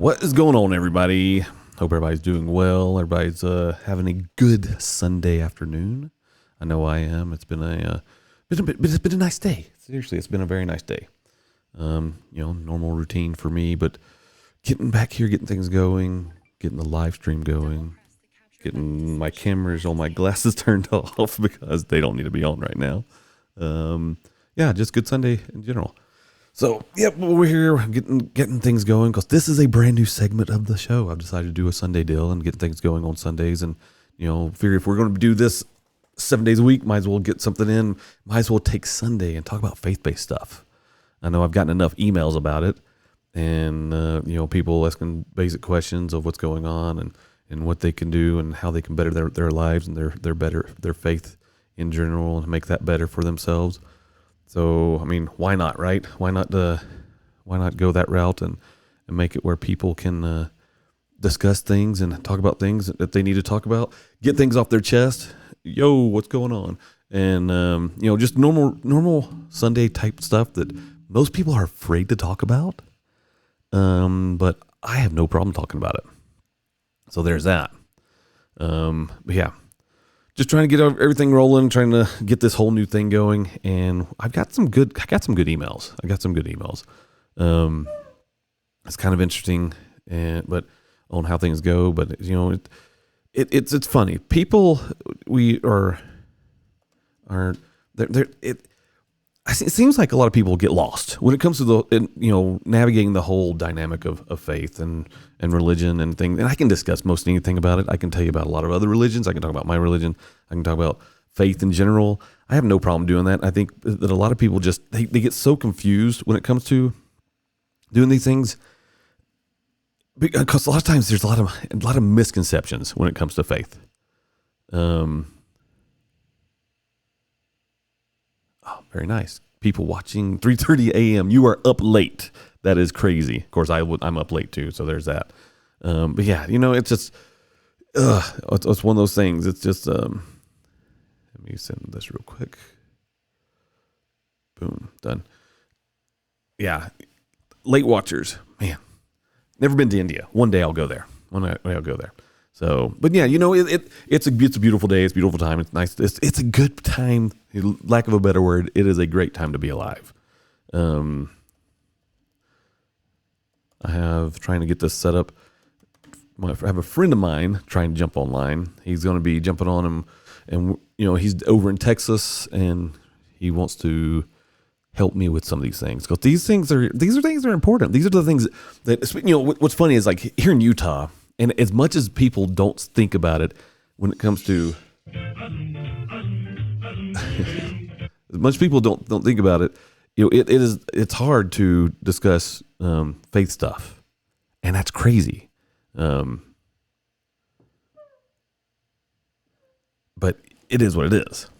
What is going on, everybody? Hope everybody's doing well. Everybody's having a good Sunday afternoon. I know I am. It's been it's been a nice day. Seriously, it's been a very nice day. Normal routine for me, but getting back here, getting things going, getting the live stream going, getting my cameras, all my glasses turned off because they don't need to be on right now. Just good Sunday in general. So, we're here getting things going because this is a brand new segment of the show. I've decided to do a Sunday deal and get things going on Sundays. And, figure if we're going to do this 7 days a week, might as well get something in. Might as well take Sunday and talk about faith-based stuff. I know I've gotten enough emails about it and, people asking basic questions of what's going on and what they can do and how they can better their lives and their faith in general and make that better for themselves. So, why not, right? Why not go that route and make it where people can discuss things and talk about things that they need to talk about, get things off their chest. Yo, what's going on? And, just normal Sunday type stuff that most people are afraid to talk about. But I have no problem talking about it. So there's that. Just trying to get everything rolling, trying to get this whole new thing going, and I got some good emails. It's kind of interesting, but on how things go. But it's funny. People it seems like a lot of people get lost when it comes to navigating the whole dynamic of faith and religion and things. And I can discuss most anything about it. I can tell you about a lot of other religions. I can talk about my religion. I can talk about faith in general. I have no problem doing that. I think that a lot of people they get so confused when it comes to doing these things because a lot of times there's a lot of misconceptions when it comes to faith. Very nice. People watching 3:30 a.m. You are up late. That is crazy. Of course, I'm up late too, so there's that. It's just, it's one of those things. It's just, let me send this real quick. Boom, done. Yeah, late watchers, man. Never been to India. One day I'll go there. So, but yeah, it's a beautiful day. It's a beautiful time. It's nice. It's a good time. Lack of a better word, it is a great time to be alive. I have trying to get this set up. I have a friend of mine trying to jump online. He's going to be jumping on him, and he's over in Texas, and he wants to help me with some of these things because these are things that are important. These are the things that what's funny is like here in Utah. And as much as people don't think about it when it comes to, as much people don't think about it, it's hard to discuss faith stuff, and that's crazy. But it is what it is.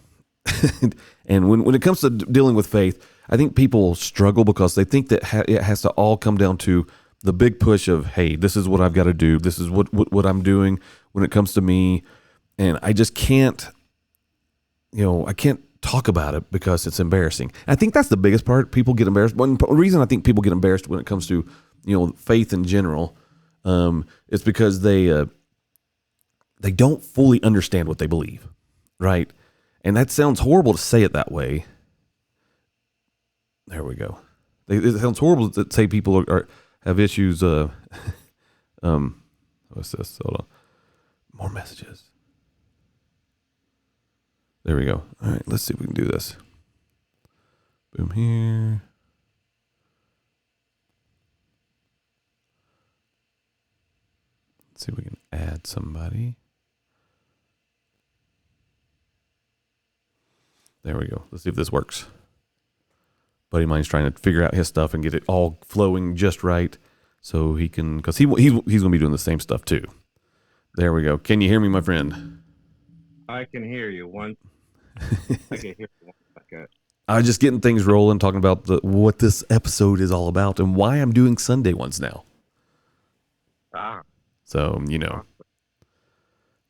And when it comes to dealing with faith, I think people struggle because they think that it has to all come down to the big push of, hey, this is what I've got to do. This is what I'm doing when it comes to me. And I just can't, I can't talk about it because it's embarrassing. I think that's the biggest part. People get embarrassed. One reason I think people get embarrassed when it comes to, faith in general, is because they don't fully understand what they believe, right? And that sounds horrible to say it that way. There we go. It sounds horrible to say people have issues. What's this? Hold on. More messages. There we go. All right, let's see if we can do this. Boom here. Let's see if we can add somebody. There we go. Let's see if this works. Buddy of mine's trying to figure out his stuff and get it all flowing just right so he can, because he's going to be doing the same stuff too. There we go. Can you hear me, my friend? I can hear you. I can hear you. Okay. I was just getting things rolling, talking about what this episode is all about and why I'm doing Sunday ones now. So,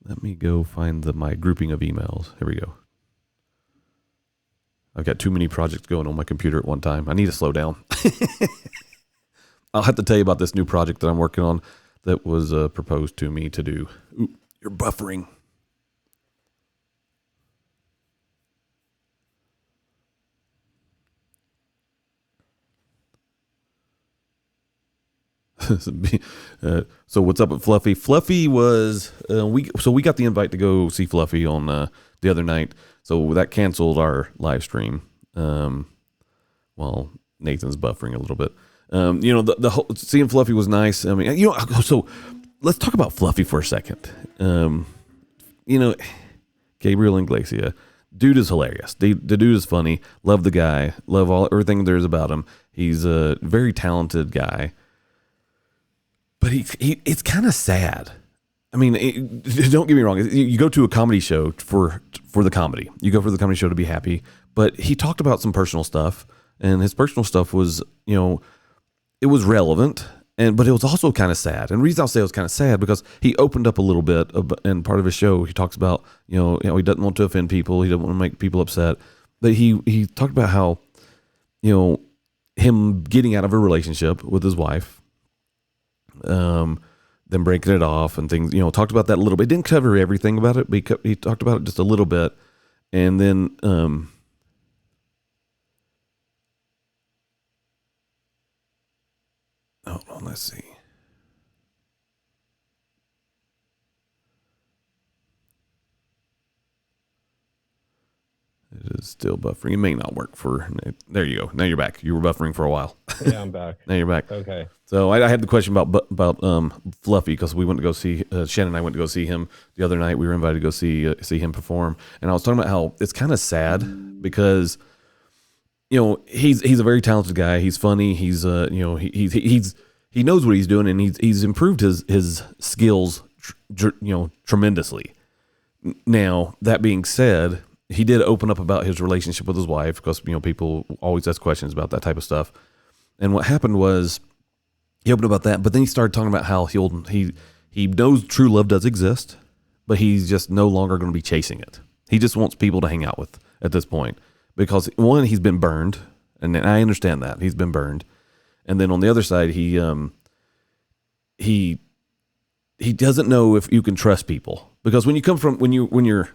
let me go find my grouping of emails. Here we go. I've got too many projects going on my computer at one time. I need to slow down. I'll have to tell you about this new project that I'm working on that was proposed to me to do. Ooh, you're buffering. So what's up with Fluffy? Fluffy was we got the invite to go see Fluffy on the other night. So that canceled our live stream. Well, Nathan's buffering a little bit. The whole, seeing Fluffy was nice. I mean, so let's talk about Fluffy for a second. Gabriel Iglesias, dude is hilarious. The dude is funny. Love the guy. Love everything there's about him. He's a very talented guy. But it's kind of sad. I mean, don't get me wrong. You go to a comedy show for the comedy. You go for the comedy show to be happy. But he talked about some personal stuff, and his personal stuff was, it was relevant, but it was also kind of sad. And the reason I'll say it was kind of sad because he opened up a little bit, and part of his show he talks about, he doesn't want to offend people. He doesn't want to make people upset. But he talked about how, him getting out of a relationship with his wife. Then breaking it off and things, talked about that a little bit. Didn't cover everything about it, but he talked about it just a little bit. And then, hold on, let's see. It is still buffering. It may not work there you go. Now you're back. You were buffering for a while. Yeah, I'm back. Now you're back. Okay. So I had the question about Fluffy because we went to go see Shannon and I went to go see him the other night. We were invited to go see him perform, and I was talking about how it's kind of sad because he's a very talented guy. He's funny. He's he knows what he's doing, and he's improved his skills tremendously. Now that being said, he did open up about his relationship with his wife because people always ask questions about that type of stuff. And what happened was he opened about that, but then he started talking about how he knows true love does exist, but he's just no longer going to be chasing it. He just wants people to hang out with at this point because one, he's been burned, and I understand that he's been burned. And then on the other side, he doesn't know if you can trust people because when you're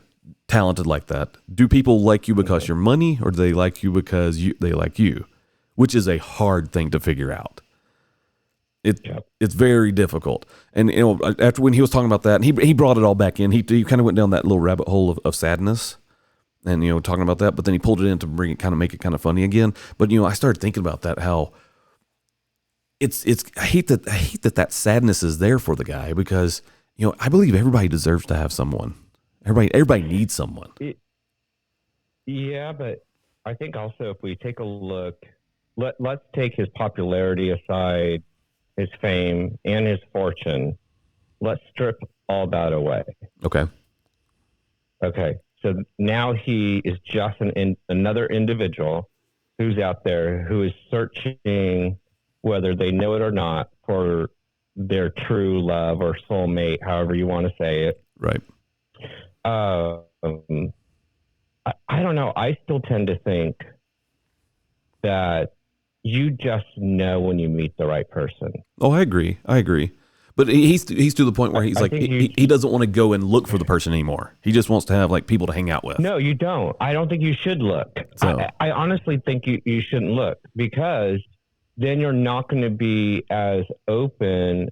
talented like that, do people like you because you're money, or do they like you because they like you? Which is a hard thing to figure out. It's very difficult. And after when he was talking about that, and he brought it all back in. He kind of went down that little rabbit hole of sadness, and talking about that. But then he pulled it in to make it kind of funny again. But I started thinking about that, how it's I hate that sadness is there for the guy because I believe everybody deserves to have someone. Everybody needs someone. Yeah, but I think also if we take a look, let's take his popularity aside, his fame and his fortune. Let's strip all that away. Okay. So now he is just another individual who's out there who is searching, whether they know it or not, for their true love or soulmate, however you want to say it. Right. I don't know. I still tend to think that you just know when you meet the right person. Oh, I agree. But he's to the point where he's like, he doesn't want to go and look for the person anymore. He just wants to have like people to hang out with. No, you don't. I don't think you should look. So, I honestly think you shouldn't look because then you're not going to be as open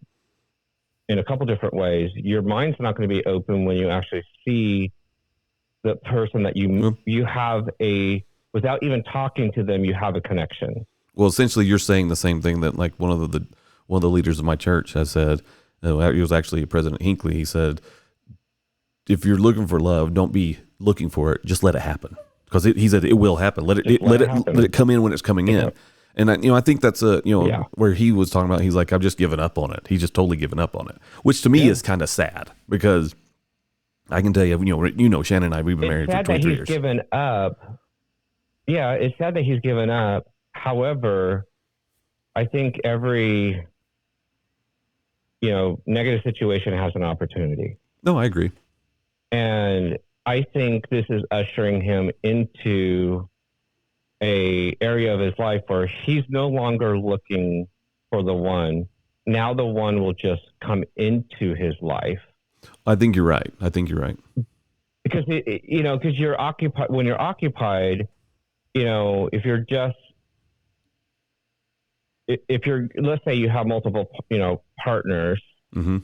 in a couple different ways. Your mind's not going to be open when you actually see the person that you have without even talking to them, you have a connection. Well, essentially, you're saying the same thing that like one of the leaders of my church has said. It was actually President Hinckley. He said, "If you're looking for love, don't be looking for it. Just let it happen." Because he said it will happen. Let it come in when it's coming in. And I think that's where he was talking about. He's like, I've just given up on it. He's just totally given up on it, which to me is kind of sad because I can tell you, Shannon and I, we've been married for 23 years. Given up. Yeah, it's sad that he's given up. However, I think every negative situation has an opportunity. No, I agree. And I think this is ushering him into a area of his life where he's no longer looking for the one, now the one will just come into his life. I think you're right. Because because you're occupied. When you're occupied, if you're, let's say you have multiple, partners, Mm-hmm.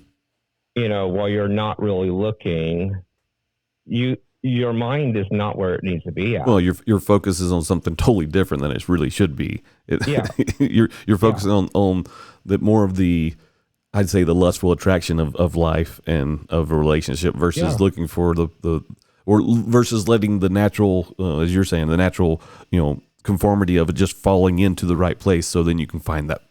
While you're not really looking, your mind is not where it needs to be at. Well, your focus is on something totally different than it really should be. Yeah. You're focusing on the more of the, I'd say, the lustful attraction of life and of a relationship versus looking for versus letting the natural, as you're saying, the natural, conformity of it just falling into the right place. So then you can find that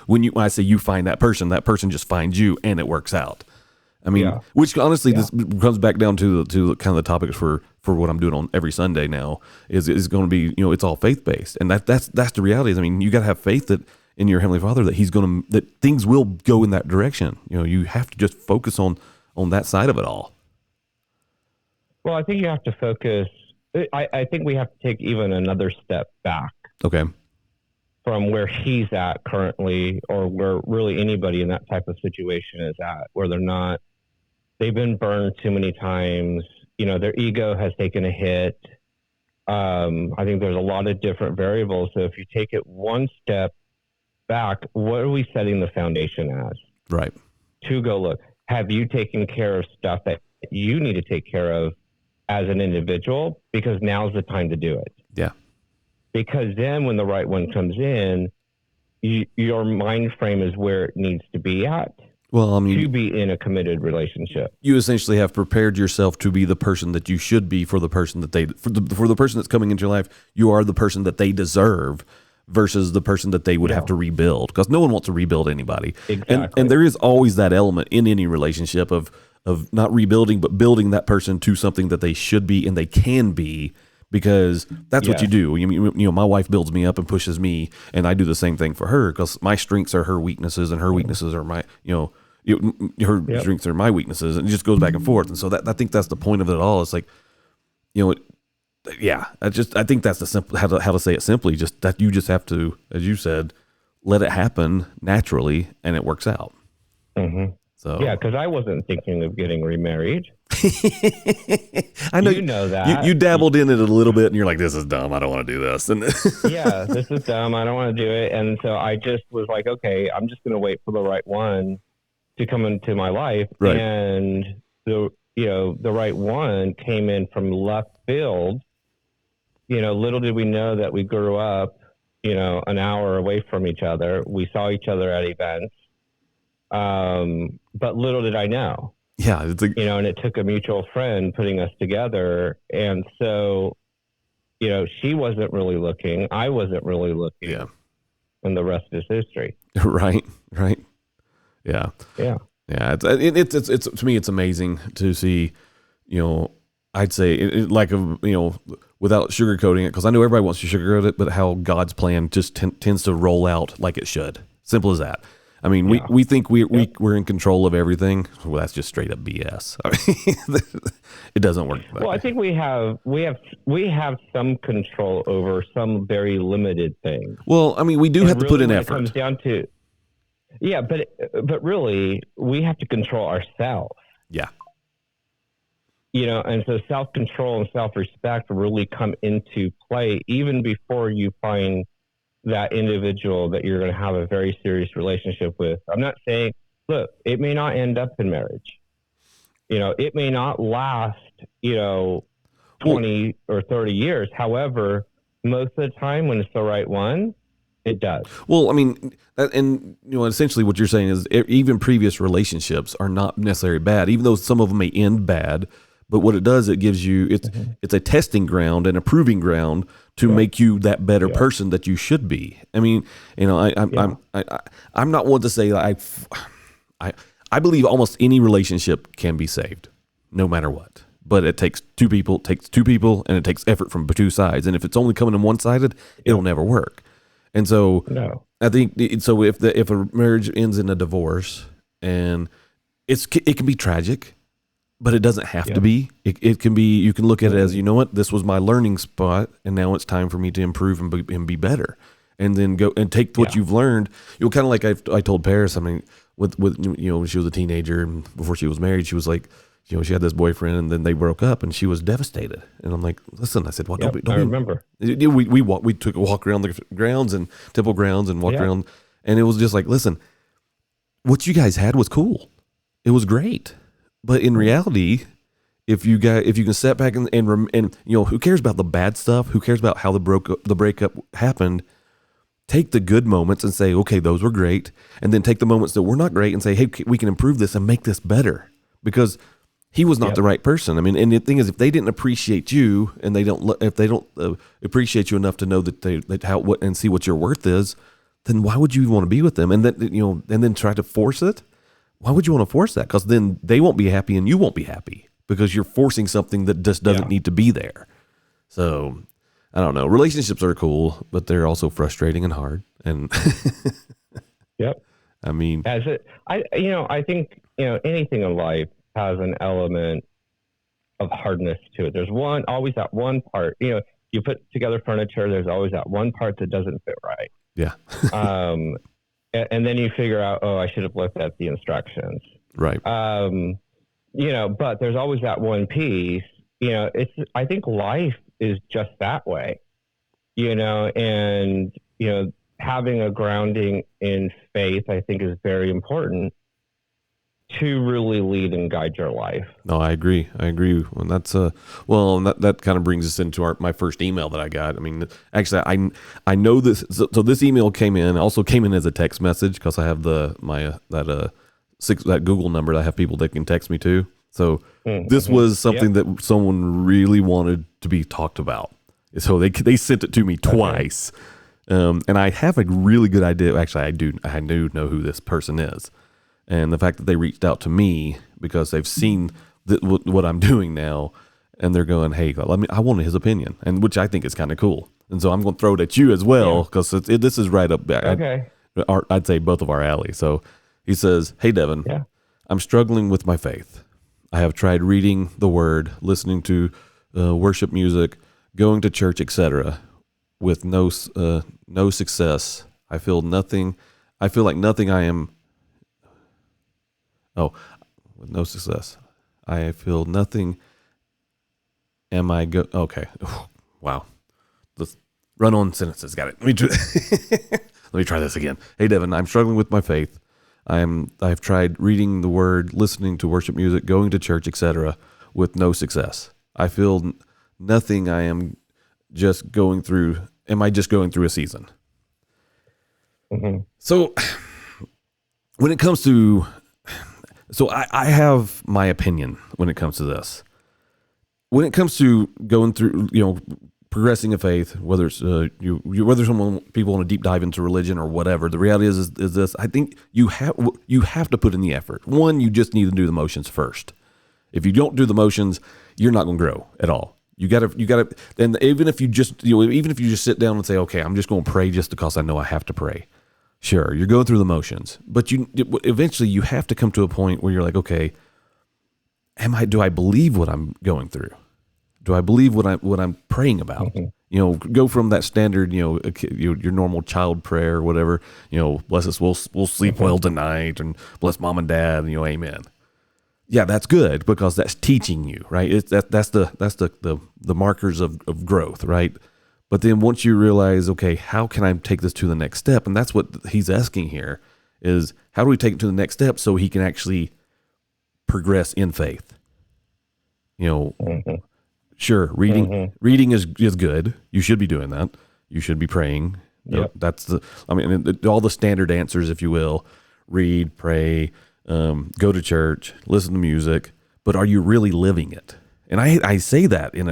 when I say you find that person just finds you and it works out. I mean, which honestly, this comes back down to kind of the topics for what I'm doing on every Sunday now is going to be, it's all faith based. And that's the reality. I mean, you got to have faith that in your Heavenly Father that that things will go in that direction. You have to just focus on that side of it all. Well, I think you have to focus. I think we have to take even another step back. Okay. From where he's at currently, or where really anybody in that type of situation is at, where they've been burned too many times. Their ego has taken a hit. I think there's a lot of different variables. So if you take it one step back, what are we setting the foundation as? Right. To go look, have you taken care of stuff that you need to take care of as an individual? Because now's the time to do it. Yeah. Because then when the right one comes in, your mind frame is where it needs to be at. Well, I mean, to be in a committed relationship. You essentially have prepared yourself to be the person that you should be for the person that for the person that's coming into your life. You are the person that they deserve versus the person that they would have to rebuild, because no one wants to rebuild anybody. Exactly. And there is always that element in any relationship of not rebuilding, but building that person to something that they should be and they can be, because that's what you do. My wife builds me up and pushes me, and I do the same thing for her, because my strengths are her weaknesses and her weaknesses are my, her strengths are my weaknesses, and it just goes back and forth. And so I think that's the point of it all. It's like, I think that's the simple, how to say it simply, just that you just have to, as you said, let it happen naturally, and it works out. Mm-hmm. So because I wasn't thinking of getting remarried. I know you know that you dabbled in it a little bit, and you're like, "This is dumb. I don't want to do this." And this is dumb. I don't want to do it. And so I just was like, "Okay, I'm just going to wait for the right one to come into my life." Right. And the right one came in from left field. Little did we know that we grew up, an hour away from each other. We saw each other at events. But little did I know. Yeah. It's like, and it took a mutual friend putting us together. And so, she wasn't really looking. I wasn't really looking. Yeah. And the rest is history. Right. Yeah. Yeah. Yeah. It's to me, it's amazing to see, I'd say without sugarcoating it, because I know everybody wants to sugarcoat it, but how God's plan just tends to roll out like it should. Simple as that. I mean, we think we're in control of everything. Well, that's just straight up BS. I mean, it doesn't work. Well, I think we have some control over some very limited things. Well, I mean, we do have to put in effort. It comes down to, but really, we have to control ourselves. Yeah. And so self-control and self-respect really come into play even before you find that individual that you're going to have a very serious relationship with. I'm not saying, look, it may not end up in marriage. It may not last, 20 or 30 years. However, most of the time when it's the right one, it does. Well, I mean, and essentially what you're saying is even previous relationships are not necessarily bad, even though some of them may end bad. But what it does, it gives you, it's a testing ground and a proving ground to make you that better person that you should be. I mean, I'm not one to say I believe almost any relationship can be saved, no matter what. But it takes two people, and it takes effort from two sides. And if it's only coming in one-sided, it'll never work. And so I think so. If a marriage ends in a divorce, and it can be tragic. But it doesn't have to be. It can be. You can look at it as, this was my learning spot, and now it's time for me to improve and be better. and then go and take what you've learned. Kind of like I told Paris. I mean, with when she was a teenager and before she was married, she was like, she had this boyfriend and then they broke up and she was devastated. And I'm like, listen, I said, well, don't I remember. We took a walk around the grounds and temple grounds and walked around, and it was just like, listen, what you guys had was cool. It was great. But in reality, if you can step back and who cares about the bad stuff? Who cares about how the breakup happened? Take the good moments and say, okay, those were great. And then take the moments that were not great and say, hey, we can improve this and make this better, because he was not the right person. I mean, and the thing is, if they didn't appreciate you and if they don't appreciate you enough to know and see what your worth is, then why would you want to be with them? And then try to force it. Why would you want to force that? Because then they won't be happy and you won't be happy, because you're forcing something that just doesn't need to be there. So I don't know. Relationships are cool, but they're also frustrating and hard. And I mean, I think anything in life has an element of hardness to it. There's always that one part. You put together furniture. There's always that one part that doesn't fit right. Yeah. And then you figure out, I should have looked at the instructions. Right. But there's always that one piece. I think life is just that way. And having a grounding in faith, I think, is very important to really lead and guide your life. No, I agree. And that's that kind of brings us into my first email that I got. I mean, actually, I know this. So this email came in as a text message, because I have that Google number that I have people that can text me to. So this was something that someone really wanted to be talked about. So they sent it to me twice. And I have a really good idea. Actually, I do know who this person is. And the fact that they reached out to me because they've seen what I'm doing now, and they're going, hey, I wanted his opinion, and which I think is kind of cool. And so I'm going to throw it at you as well, because this is right up back. Okay. I'd say both of our alley. So he says, hey, Devin, I'm struggling with my faith. I have tried reading the word, listening to worship music, going to church, etc., with no success. I feel like nothing I am. With no success. I feel nothing. Okay. Wow. Let's run on sentences. Got it. Let me try this again. Hey, Devin, I'm struggling with my faith. I've tried reading the word, listening to worship music, going to church, etc., with no success. I feel nothing. Am I just going through a season? Mm-hmm. So when it comes to, I have my opinion when it comes to this. When it comes to going through, progressing in faith, whether it's whether people want to deep dive into religion or whatever, the reality is this: I think you have to put in the effort. One, you just need to do the motions first. If you don't do the motions, you're not going to grow at all. You got to, and even if you just sit down and say, okay, I'm just going to pray just because I know I have to pray. Sure, you're going through the motions, but eventually you have to come to a point where you're like, okay, do I believe what I'm going through? Do I believe what I'm praying about? Mm-hmm. Go from that standard, your normal child prayer or whatever, bless us, we'll sleep well tonight, and bless mom and dad, amen. Yeah, that's good, because that's teaching you, right? That's the markers of growth, right? But then once you realize, okay, how can I take this to the next step? And that's what he's asking here is, how do we take it to the next step so he can actually progress in faith? Mm-hmm. Sure, reading is good. You should be doing that. You should be praying. Yep. That's all the standard answers, if you will: read, pray, go to church, listen to music. But are you really living it? And I say that in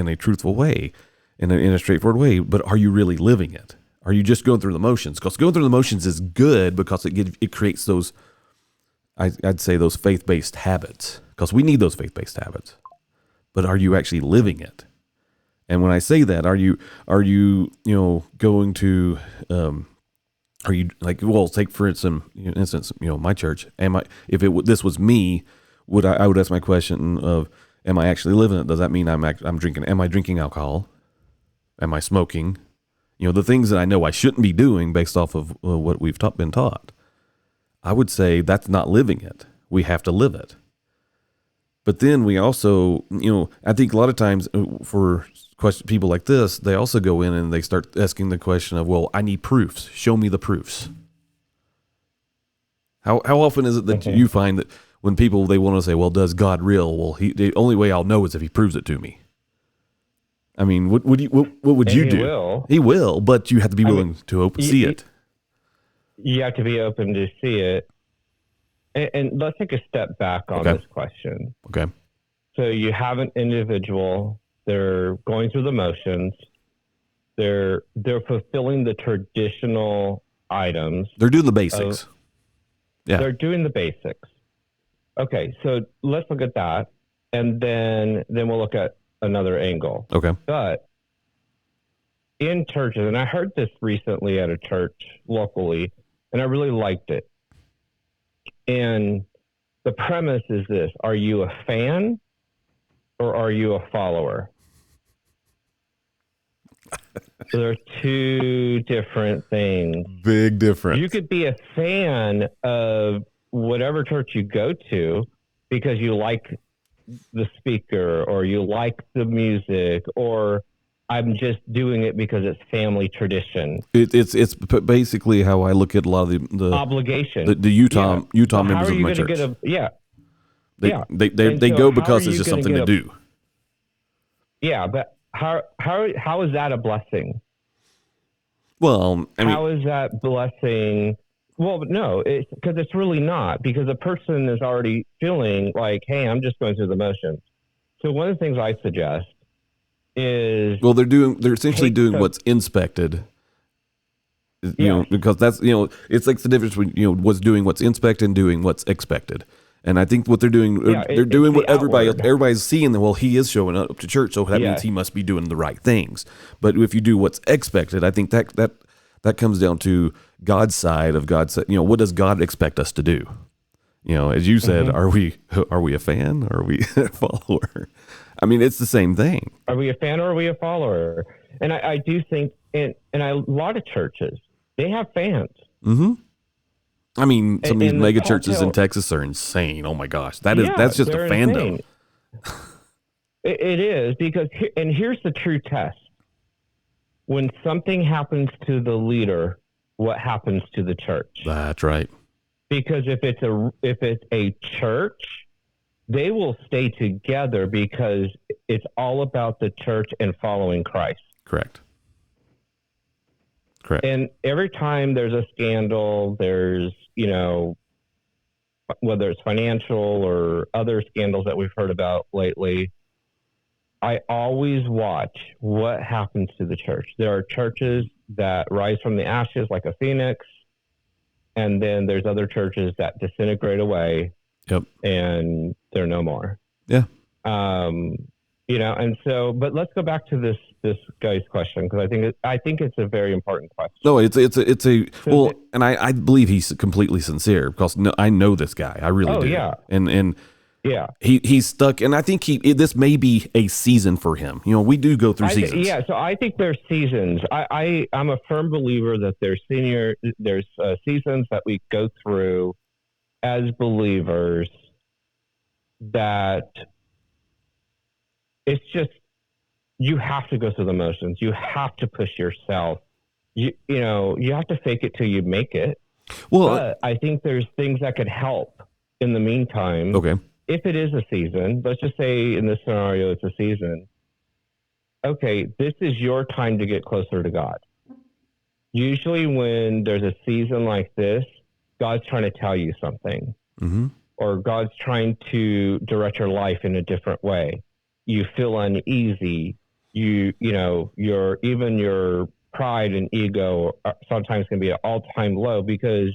a truthful way, in a straightforward way. But are you really living it? Are you just going through the motions? Because going through the motions is good, because it creates those, I'd say, those faith-based habits. Because we need those faith-based habits. But are you actually living it? And when I say that, are you going to, are you like, well, take for instance, my church. This was me, I would ask my question of, am I actually living it? Does that mean I'm drinking? Am I drinking alcohol? Am I smoking? the things that I know I shouldn't be doing based off of what we've been taught. I would say that's not living it. We have to live it. But then we also, I think a lot of times for people like this, they also go in and they start asking the question of, well, I need proofs. Show me the proofs. How often is it that you find that when people, they want to say, well, does God real? Well, the only way I'll know is if he proves it to me. I mean, what would you do? Will. He will, but you have to be willing to see it. You have to be open to see it. And let's take a step back on this question. Okay. So you have an individual, they're going through the motions. They're fulfilling the traditional items. They're doing the basics. They're doing the basics. Okay, so let's look at that. And then we'll look at another angle. Okay. But in churches, and I heard this recently at a church locally, and I really liked it. And the premise is this: are you a fan or are you a follower? So there are two different things. Big difference. You could be a fan of whatever church you go to because you like the speaker or you like the music, or I'm just doing it because it's family tradition. It's basically how I look at a lot of the obligation. The Utah members of my church. They go because it's just something to do. Yeah, but how is that a blessing? Well, how is that blessing? Well, no, because it's really not, because the person is already feeling like, hey, I'm just going through the motions. So one of the things I suggest is, well, they're essentially doing what's inspected. Because that's, it's like the difference between, what's doing what's inspected and doing what's expected. And I think what they're doing, they're doing what everybody's seeing. Well, he is showing up to church, so that means he must be doing the right things. But if you do what's expected, I think that comes down to God's side of God's. What does God expect us to do? As you said, are we a fan or are we a follower? I mean, it's the same thing. Are we a fan or are we a follower? And I do think, a lot of churches, they have fans. Mm-hmm. I mean, some of these mega churches in Texas are insane. Oh my gosh, that's just a fandom. It is, because and here's the true test: when something happens to the leader, what happens to the church? That's right. Because if it's a church, they will stay together because it's all about the church and following Christ. Correct. And every time there's a scandal, there's, whether it's financial or other scandals that we've heard about lately, I always watch what happens to the church. There are churches that rise from the ashes like a phoenix, and then there's other churches that disintegrate away. Yep. And they're no more. Yeah. And so, but let's go back to this guy's question, because I think it's a very important question. No, and I believe he's completely sincere, because I know this guy. I really do. Yeah. And yeah, he's stuck, and I think this may be a season for him. We do go through seasons. So I think there's seasons. I'm a firm believer that there's seasons that we go through as believers, that it's just, you have to go through the motions. You have to push yourself. You have to fake it till you make it. Well, but I think there's things that could help in the meantime. Okay. If it is a season, let's just say in this scenario, it's a season. Okay, this is your time to get closer to God. Usually when there's a season like this, God's trying to tell you something, or God's trying to direct your life in a different way. You feel uneasy. Your pride and ego sometimes can be at all-time low because,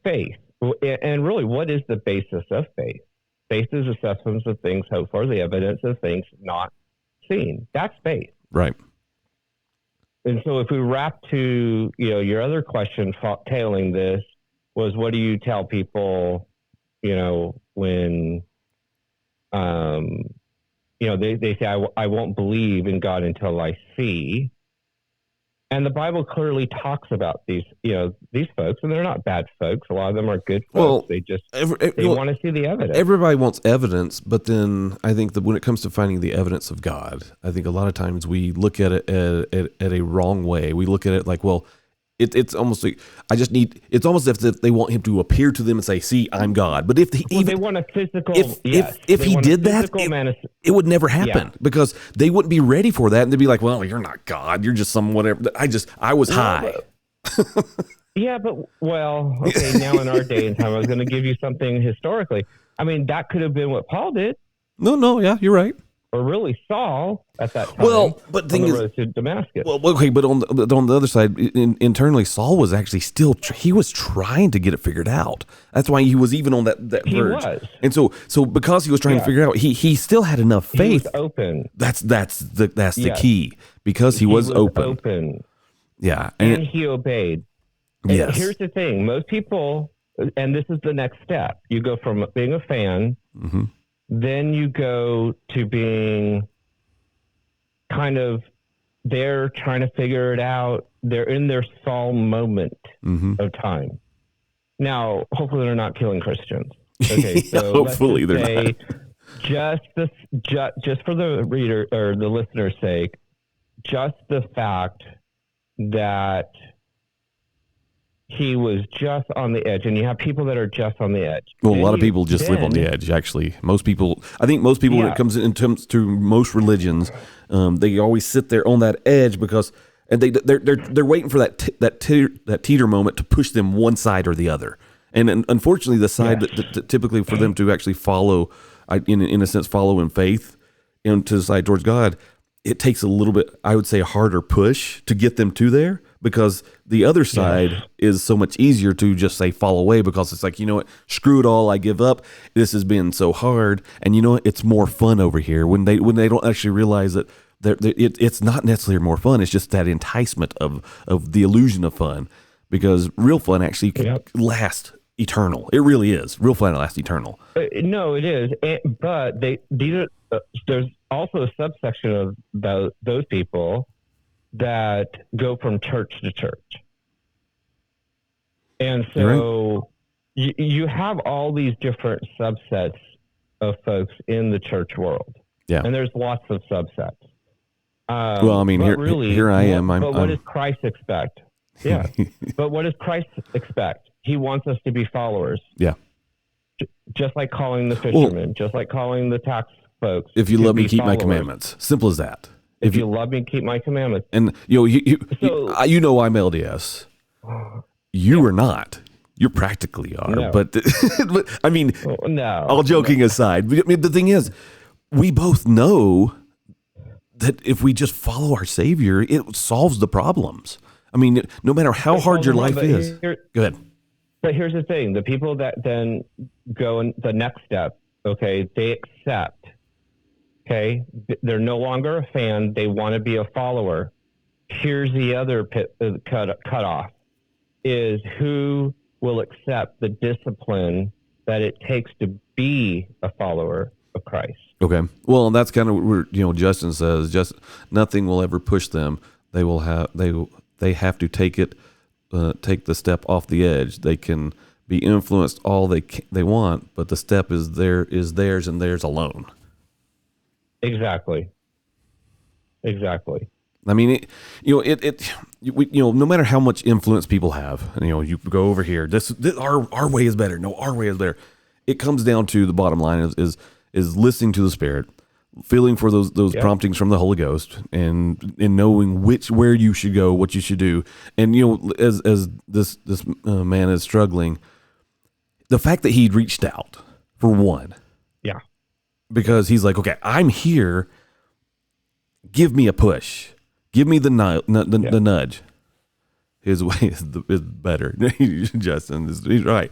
faith. And really, what is the basis of faith? Faith is assessments of things hoped for, the evidence of things not seen. That's faith. Right. And so if we wrap to, your other question tailing this was, what do you tell people, when, they say, I won't believe in God until I see. And the Bible clearly talks about these folks, and they're not bad folks. A lot of them are good folks. They just they want to see the evidence. Everybody wants evidence, but then I think that when it comes to finding the evidence of God, I think a lot of times we look at it at a wrong way. We look at it like, well, it's almost like it's almost as if they want him to appear to them and say, "See, I'm God." But if they want a physical, if he did that, it would never happen because they wouldn't be ready for that, and they'd be like, "Well, you're not God. You're just some whatever." I was high. Yeah, but okay. Now in our day and time, I was going to give you something historically. I mean, that could have been what Paul did. No, yeah, you're right. Or really Saul at that time. Well, but the thing is, to Damascus. Well, okay, but on the other side, internally, Saul was actually still he was trying to get it figured out. That's why he was even on that verge. He was, and so because he was trying to figure it out, he still had enough faith. He was open. That's the key because he was open. Yeah, and he obeyed. And yes. Here's the thing: most people, and this is the next step. You go from being a fan. Mm-hmm. Then you go to being kind of they're trying to figure it out. They're in their Saul moment of time. Now, hopefully they're not killing Christians. Okay, so hopefully they're not. Just for the reader or the listener's sake, just the fact that he was just on the edge, and you have people that are just on the edge. Well, a lot of people just live on the edge. Actually, I think most people, when it comes in terms to most religions, they always sit there on that edge because, and they're waiting for that teeter moment to push them one side or the other. And unfortunately, the side that typically for them to actually follow, in a sense, follow in faith, into the side towards God, it takes a little bit, I would say, a harder push to get them to there. Because the other side is so much easier to just say fall away because it's like, you know what, screw it all, I give up. This has been so hard, and you know what, it's more fun over here when they don't actually realize that it's not necessarily more fun. It's just that enticement of the illusion of fun, because real fun actually lasts eternal. It really is. Real fun lasts eternal. No, it is. But there's also a subsection of those people that go from church to church. And so you have all these different subsets of folks in the church world. Yeah. And there's lots of subsets. Well, I mean, here I am. But what does Christ expect? Yeah. But what does Christ expect? He wants us to be followers. Yeah. Just like calling the fishermen, just like calling the tax folks. If you love me, keep my commandments. Simple as that. If you love me, keep my commandments. And I'm LDS. You are not. You practically are. No. But I mean, no. All joking aside, I mean, the thing is, we both know that if we just follow our Savior, it solves the problems. I mean, no matter how hard your life is. Go ahead. But here's the thing: the people that then go in the next step, okay, they accept. Okay, they're no longer a fan. They want to be a follower. Here's the other cut off: is who will accept the discipline that it takes to be a follower of Christ. Okay, well, and that's kind of where Justin says, just nothing will ever push them. They will have they have to take the step off the edge. They can be influenced all they want, but the step is theirs and theirs alone. Exactly. I mean, no matter how much influence people have, you go over here. This our way is better. No, our way is better. It comes down to the bottom line is listening to the Spirit, feeling for those promptings from the Holy Ghost, and knowing where you should go, what you should do. And as this man is struggling, the fact that he reached out for one. Yeah. Because he's like, okay, I'm here. Give me a push. Give me the nudge. His way is better. Justin, he's right.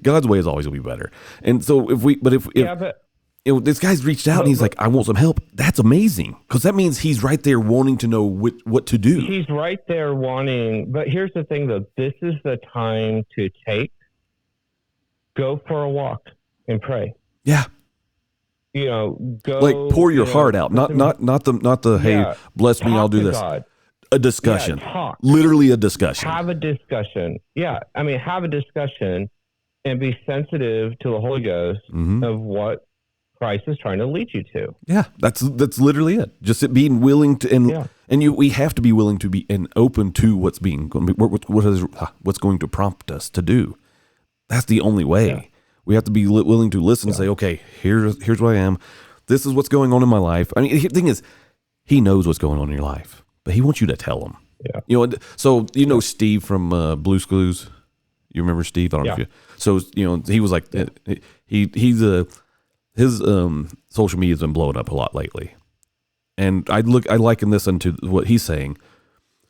God's way is always going to be better. And so if this guy's reached out and he's like, I want some help. That's amazing, because that means he's right there wanting to know what to do. He's right there wanting. But here's the thing, though. This is the time to go for a walk and pray. Yeah. Go like pour your heart out, not the hey, bless me, I'll do this. God. a discussion. Talk. Literally a discussion. Have a discussion. Yeah. I mean, have a discussion and be sensitive to the Holy Ghost of what Christ is trying to lead you to. Yeah, that's literally it. Just it being willing to, we have to be willing to be and open to what's going to prompt us to do. That's the only way. Yeah. We have to be willing to listen and say, okay, here's what I am. This is what's going on in my life. I mean, the thing is, he knows what's going on in your life, but he wants you to tell him. Yeah. You know, so Steve from Blue's Clues. You remember Steve? I don't know if you. So he was like his social media has been blowing up a lot lately, and I liken this into what he's saying.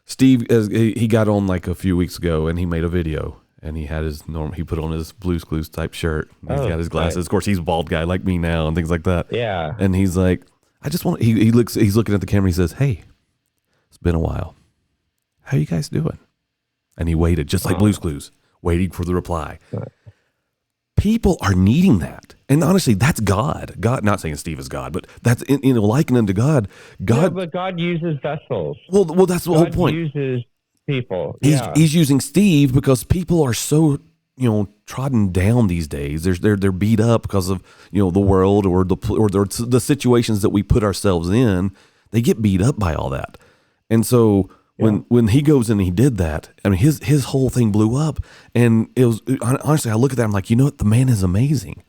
Steve, he got on like a few weeks ago, and he made a video, and he had he put on his Blue's Clues type shirt. And he's got his glasses. Right. Of course, he's a bald guy like me now, and things like that. Yeah. And he's like, I just want. He's looking at the camera. He says, "Hey, it's been a while. How you guys doing?" And he waited, just like Blue's Clues, waiting for the reply. Right. People are needing that. And honestly, that's God. God, not saying Steve is God, but that's, likened unto God. Yeah, but God uses vessels. Well, that's the whole point. God uses people. He's using Steve because people are so, trodden down these days. They're beat up because of, the world or the situations that we put ourselves in. They get beat up by all that. And so when he goes in and he did that, I mean, his whole thing blew up. And it was, honestly, I look at that, I'm like, you know what? The man is amazing.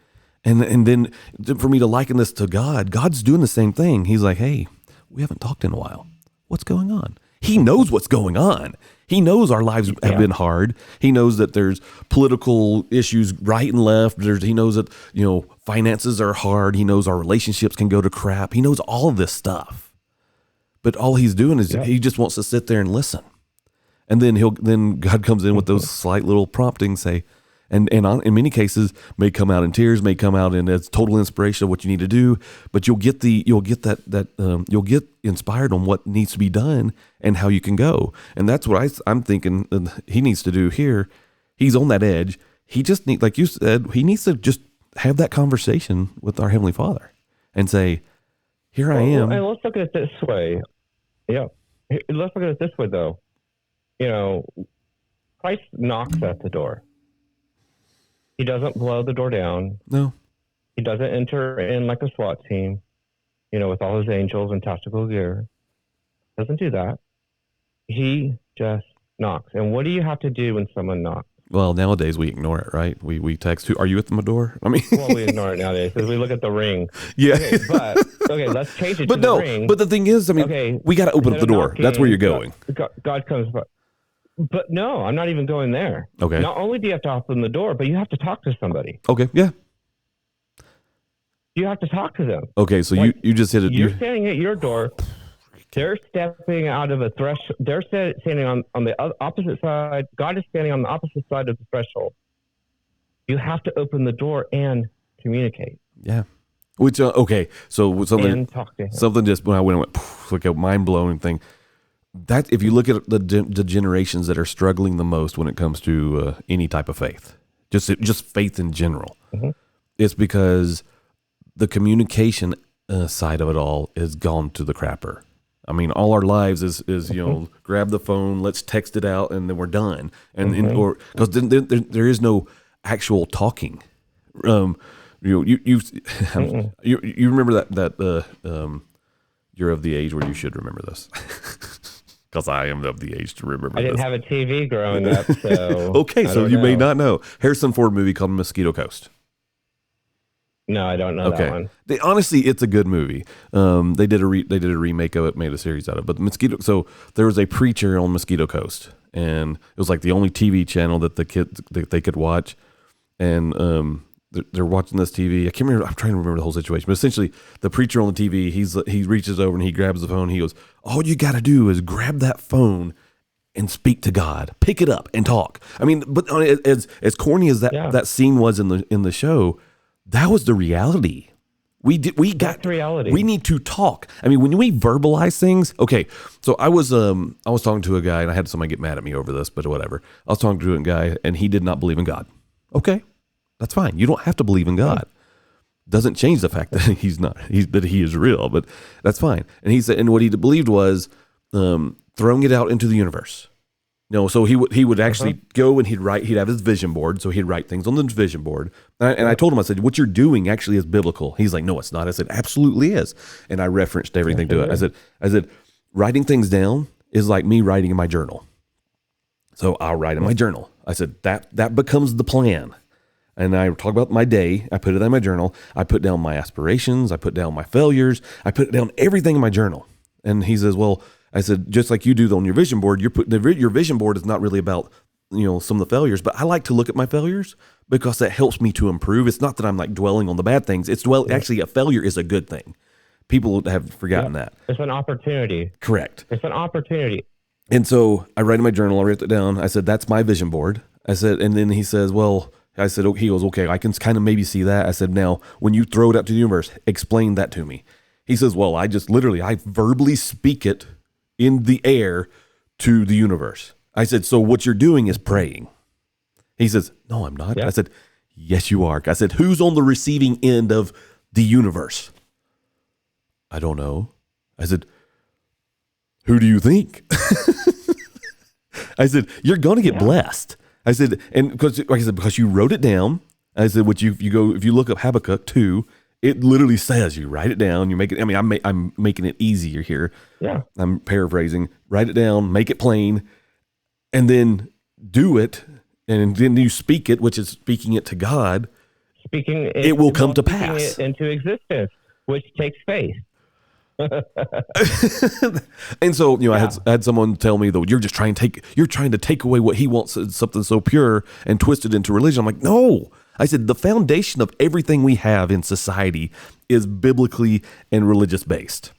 And then for me to liken this to God, God's doing the same thing. He's like, hey, we haven't talked in a while. What's going on? He knows what's going on. He knows our lives have been hard. He knows that there's political issues right and left. He knows that, finances are hard. He knows our relationships can go to crap. He knows all of this stuff. But all he's doing is he just wants to sit there and listen. And then God comes in with those slight little promptings, say, and in many cases may come out in tears, may come out in as total inspiration of what you need to do, but you'll get inspired on what needs to be done and how you can go. And that's what I'm thinking he needs to do here. He's on that edge. He just needs, like you said, he needs to just have that conversation with our Heavenly Father and say, here I am. And let's look at it this way. Yeah. Let's look at it this way, though. Christ knocks at the door. He doesn't blow the door down. No. He doesn't enter in like a SWAT team, with all his angels and tactical gear. Doesn't do that. He just knocks. And what do you have to do when someone knocks? Well, nowadays we ignore it, right? We text, are you at the door? I mean, well, we ignore it nowadays because we look at the ring. Yeah. Okay, let's change it to the ring. But the thing is, we got to open up the door. Knocking, that's where you're going. God comes by. But no, I'm not even going there. Okay. Not only do you have to open the door, but you have to talk to somebody. Okay, yeah. You have to talk to them. Okay, so you just hit it. You're standing at your door. They're stepping out of a threshold. They're standing on the opposite side. God is standing on the opposite side of the threshold. You have to open the door and communicate. Yeah. Which, okay, so something, and talk to him. Something just, when I went like a mind-blowing thing, that if you look at the generations that are struggling the most when it comes to any type of faith, just faith in general, it's because the communication side of it all is gone to the crapper. I mean, all our lives is grab the phone, let's text it out, and then we're done. And because then there is no actual talking. You remember that you're of the age where you should remember this. Because I am of the age to remember this. I didn't have a TV growing up, so okay, so you may not know. Harrison Ford movie called Mosquito Coast. No, I don't know that one. Honestly, it's a good movie. They did a remake of it, made a series out of it. But so there was a preacher on Mosquito Coast, and it was like the only TV channel that they could watch. And they're watching this TV. I can't remember. I'm trying to remember the whole situation. But essentially, the preacher on the TV, he reaches over and he grabs the phone. He goes, "All you got to do is grab that phone and speak to God. Pick it up and talk." I mean, but as corny as that scene was in the show, that was the reality. That's reality. We need to talk. I mean, when we verbalize things, okay. So I was talking to a guy, and I had somebody get mad at me over this, but whatever. I was talking to a guy, and he did not believe in God. Okay, that's fine. You don't have to believe in God. Doesn't change the fact that he is real, but that's fine. And he said, and what he believed was throwing it out into the universe. So he would actually go and he'd have his vision board. So he'd write things on the vision board. And I told him, I said, what you're doing actually is biblical. He's like, no, it's not. I said, absolutely is. And I referenced everything to it. I said, writing things down is like me writing in my journal. So I'll write in my journal. I said, that becomes the plan. And I talk about my day. I put it in my journal. I put down my aspirations. I put down my failures. I put down everything in my journal. And he says, well, I said, just like you do on your vision board, your vision board is not really about, some of the failures, but I like to look at my failures because that helps me to improve. It's not that I'm like dwelling on the bad things. Actually, a failure is a good thing. People have forgotten that. It's an opportunity. Correct. It's an opportunity. And so I write in my journal, I write it down. I said, that's my vision board. I said, and then he says, well, I said, he goes, okay, I can kind of maybe see that. I said, now when you throw it out to the universe, explain that to me. He says, well, I verbally speak it in the air to the universe. I said, so what you're doing is praying. He says, no, I'm not. Yeah. I said, yes, you are. I said, who's on the receiving end of the universe? I don't know. I said, who do you think? I said, you're going to get blessed. I said, and because you wrote it down. I said, if you look up Habakkuk 2, it literally says you write it down, you make it. I mean, I'm making it easier here. Yeah. I'm paraphrasing. Write it down, make it plain, and then do it. And then you speak it, which is speaking it to God. It will come to pass. It into existence, which takes faith. And so, I had someone tell me, though, you're trying to take away what he wants, something so pure, and twist it into religion. I'm like, no. I said, the foundation of everything we have in society is biblically and religious based.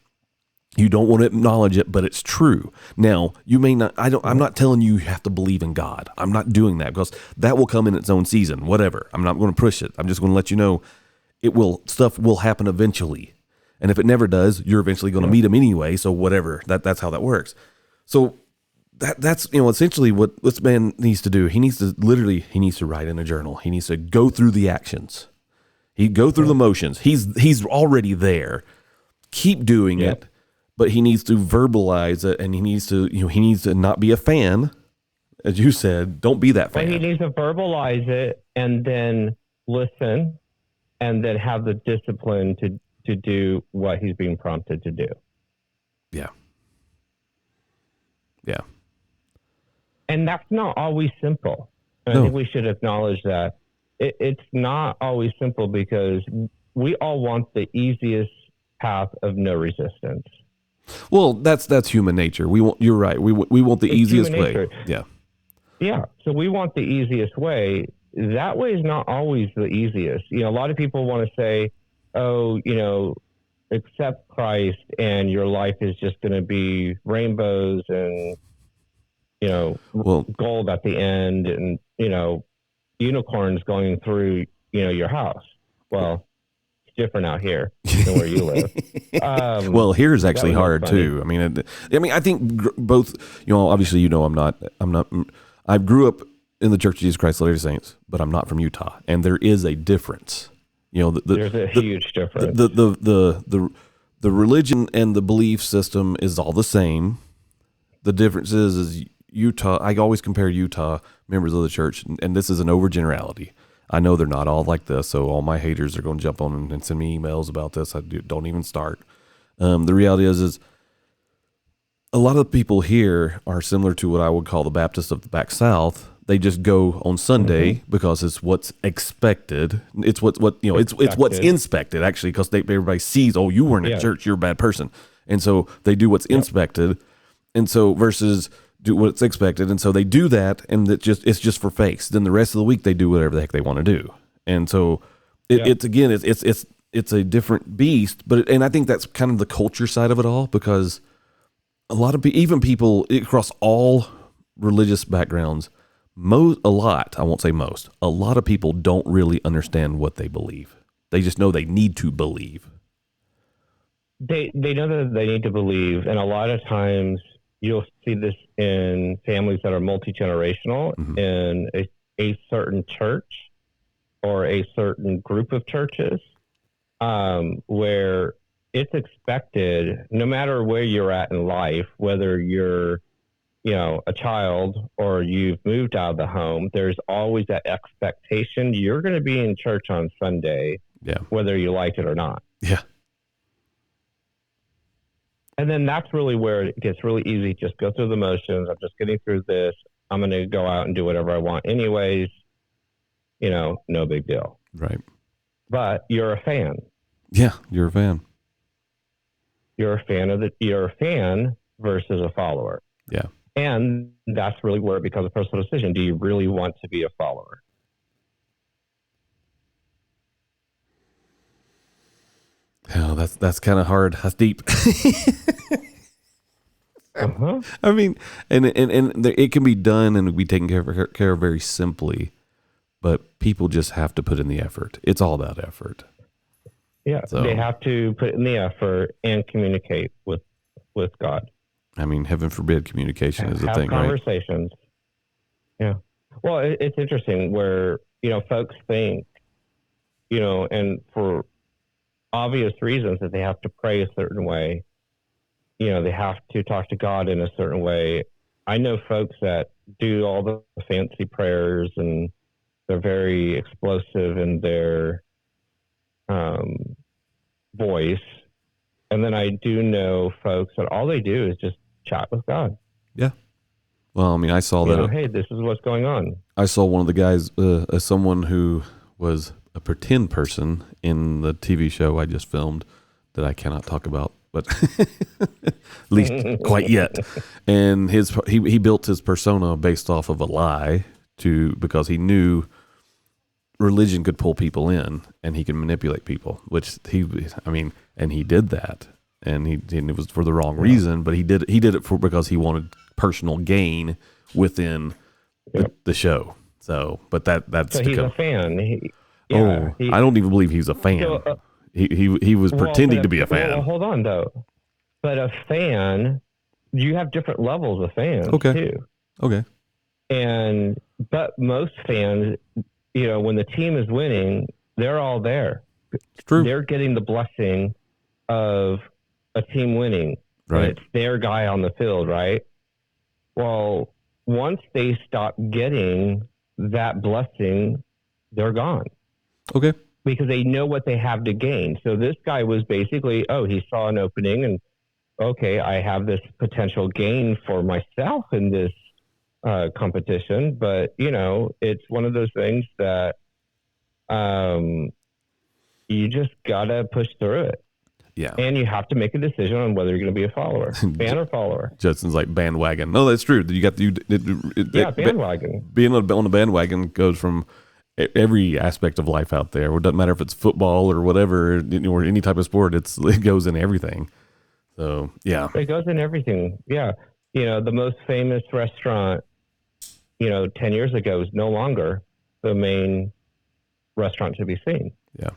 You don't want to acknowledge it, but it's true. Now, you may not, I'm not telling you have to believe in God. I'm not doing that because that will come in its own season, whatever. I'm not going to push it. I'm just going to let you know stuff will happen eventually. And if it never does, you're eventually going to meet him anyway. So whatever, that's how that works. So that's essentially what this man needs to do. He needs to write in a journal. He needs to go through the actions. He go through the motions. He's already there. Keep doing it, but he needs to verbalize it, and he needs to not be a fan, as you said. Don't be that fan. But he needs to verbalize it and then listen, and then have the discipline to do what he's being prompted to do. Yeah. Yeah. And that's not always simple. And I think we should acknowledge that. It's not always simple because we all want the easiest path of no resistance. Well, that's human nature. You're right. We want the easiest way. Yeah. Yeah. So we want the easiest way. That way is not always the easiest. A lot of people want to say, accept Christ and your life is just going to be rainbows and, gold at the end and, unicorns going through, your house. Well, it's different out here than where you live. Well, here's actually hard too. I think both, obviously, I grew up in the Church of Jesus Christ of Latter-day Saints, but I'm not from Utah. And there is a difference. There's a huge difference. The religion and the belief system is all the same. The difference is Utah. I always compare Utah members of the church, and this is an overgenerality. I know they're not all like this, so all my haters are going to jump on and send me emails about this. Don't even start. The reality is a lot of people here are similar to what I would call the Baptists of the back South. They just go on Sunday because it's what's expected. It's it's what's inspected actually, because everybody sees, oh, you weren't at church, you're a bad person, and so they do what's inspected, and so versus do what's expected, and so they do that, and it's just for fakes. Then the rest of the week they do whatever the heck they want to do, and so it's a different beast. But and I think that's kind of the culture side of it all, because a lot of people across all religious backgrounds. A lot of people don't really understand what they believe. They just know they need to believe. They know that they need to believe, and a lot of times you'll see this in families that are multi-generational in a certain church or a certain group of churches, where it's expected, no matter where you're at in life, whether you're a child or you've moved out of the home, there's always that expectation you're going to be in church on Sunday, whether you like it or not. Yeah. And then that's really where it gets really easy. Just go through the motions. I'm just getting through this. I'm going to go out and do whatever I want anyways. No big deal. Right. But you're a fan. Yeah, you're a fan. You're a fan versus a follower. Yeah. And that's really where it becomes a personal decision. Do you really want to be a follower? Oh, that's kind of hard. That's deep. Uh-huh. I mean, and it can be done and be taken care of very simply, but people just have to put in the effort. It's all about effort. Yeah, so they have to put in the effort and communicate with God. I mean, heaven forbid communication is a thing, right? Have conversations. Yeah. Well, it's interesting where, folks think, and for obvious reasons that they have to pray a certain way, they have to talk to God in a certain way. I know folks that do all the fancy prayers and they're very explosive in their voice. And then I do know folks that all they do is just chat with God. Yeah. Well, I mean, I saw that. Hey, this is what's going on. I saw one of the guys, someone who was a pretend person in the TV show I just filmed that I cannot talk about, but at least quite yet. And he built his persona based off of a lie because he knew religion could pull people in and he could manipulate people, which he did that. And it was for the wrong reason, but he did it because he wanted personal gain within the show. So, but that's so he's a fan. I don't even believe he's a fan. So, he was pretending to be a fan. Well, hold on though. But a fan, you have different levels of fans too. Okay. But most fans, when the team is winning, they're all there. It's true. They're getting the blessing of a team winning. Right. It's their guy on the field, right? Well, once they stop getting that blessing, they're gone. Okay. Because they know what they have to gain. So this guy was basically, he saw an opening and, okay, I have this potential gain for myself in this competition. But, it's one of those things that you just got to push through it. Yeah. And you have to make a decision on whether you're going to be a follower, fan or follower. Justin's like bandwagon. No, that's true. You got bandwagon. Being on the bandwagon goes from every aspect of life out there. It doesn't matter if it's football or whatever, or any type of sport. It goes in everything. So yeah, it goes in everything. Yeah, the most famous restaurant, 10 years ago is no longer the main restaurant to be seen. Yeah.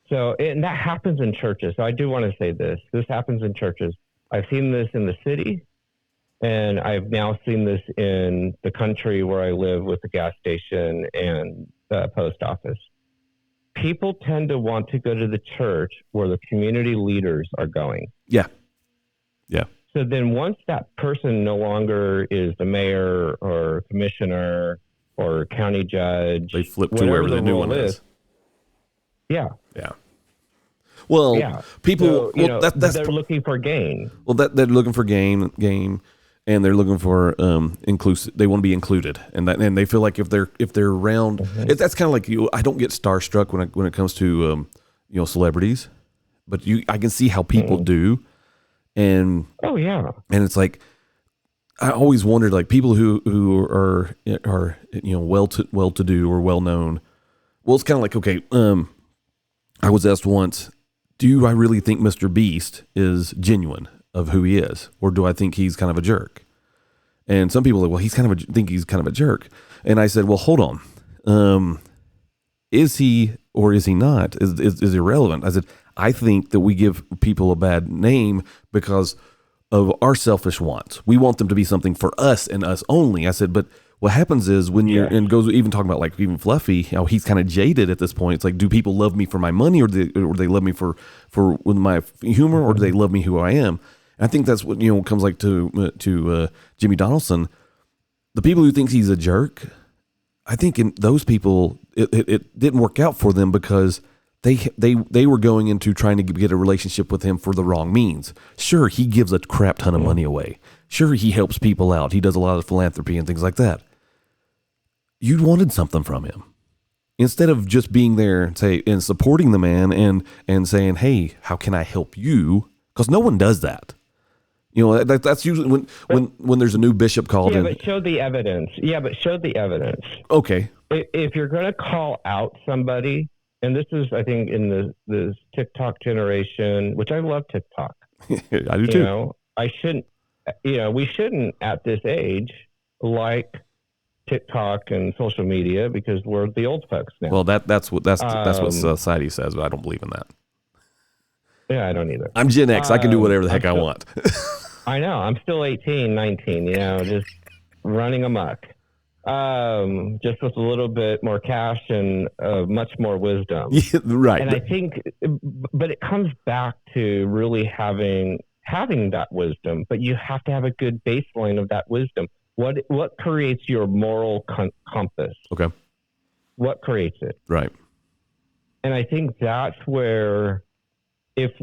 So, and that happens in churches. So I do want to say this. This happens in churches. I've seen this in the city, and I've now seen this in the country where I live with the gas station and the post office. People tend to want to go to the church where the community leaders are going. Yeah. Yeah. So then once that person no longer is the mayor or commissioner or county judge, they flip to wherever the new one is. Yeah. Yeah. Well, people, so, they're looking for gain. Well, they're looking for game, and they're looking for inclusive. They want to be included, and they feel like if they're around, that's kind of like you. I don't get starstruck when it comes to celebrities, but I can see how people do, and and it's like I always wondered, like, people who are well to do or well known. Well, it's kind of like, okay, I was asked once, do I really think Mr. Beast is genuine of who he is, or do I think he's kind of a jerk? And some people are like, well, think he's kind of a jerk. And I said, well, hold on, is he or is he not? Is irrelevant. I said, I think that we give people a bad name because of our selfish wants. We want them to be something for us and us only. I said, but what happens is when you're, and goes even talking about, like, even Fluffy, how he's kind of jaded at this point. It's like, do people love me for my money, or do they love me for with my humor, or do they love me who I am? I think that's what, comes like to Jimmy Donaldson. The people who think he's a jerk, I think in those people, it didn't work out for them because they were going into trying to get a relationship with him for the wrong means. Sure, he gives a crap ton of money away. Sure, he helps people out. He does a lot of philanthropy and things like that. You wanted something from him. Instead of just being there and supporting the man and saying, hey, how can I help you? Because no one does that. That's usually when there's a new bishop called in. Yeah, but show the evidence. Okay. If you're going to call out somebody, and this is, I think, in this TikTok generation, which I love TikTok. I do too. We shouldn't at this age like TikTok and social media because we're the old folks now. Well, that's what society says, but I don't believe in that. Yeah, I don't either. I'm Gen X. I can do whatever the heck I want. I know. I'm still 18, 19, just running amok. Just with a little bit more cash and much more wisdom. Yeah, right. And I think, but it comes back to really having that wisdom, but you have to have a good baseline of that wisdom. What creates your moral compass? Okay. What creates it? Right. And I think that's where, if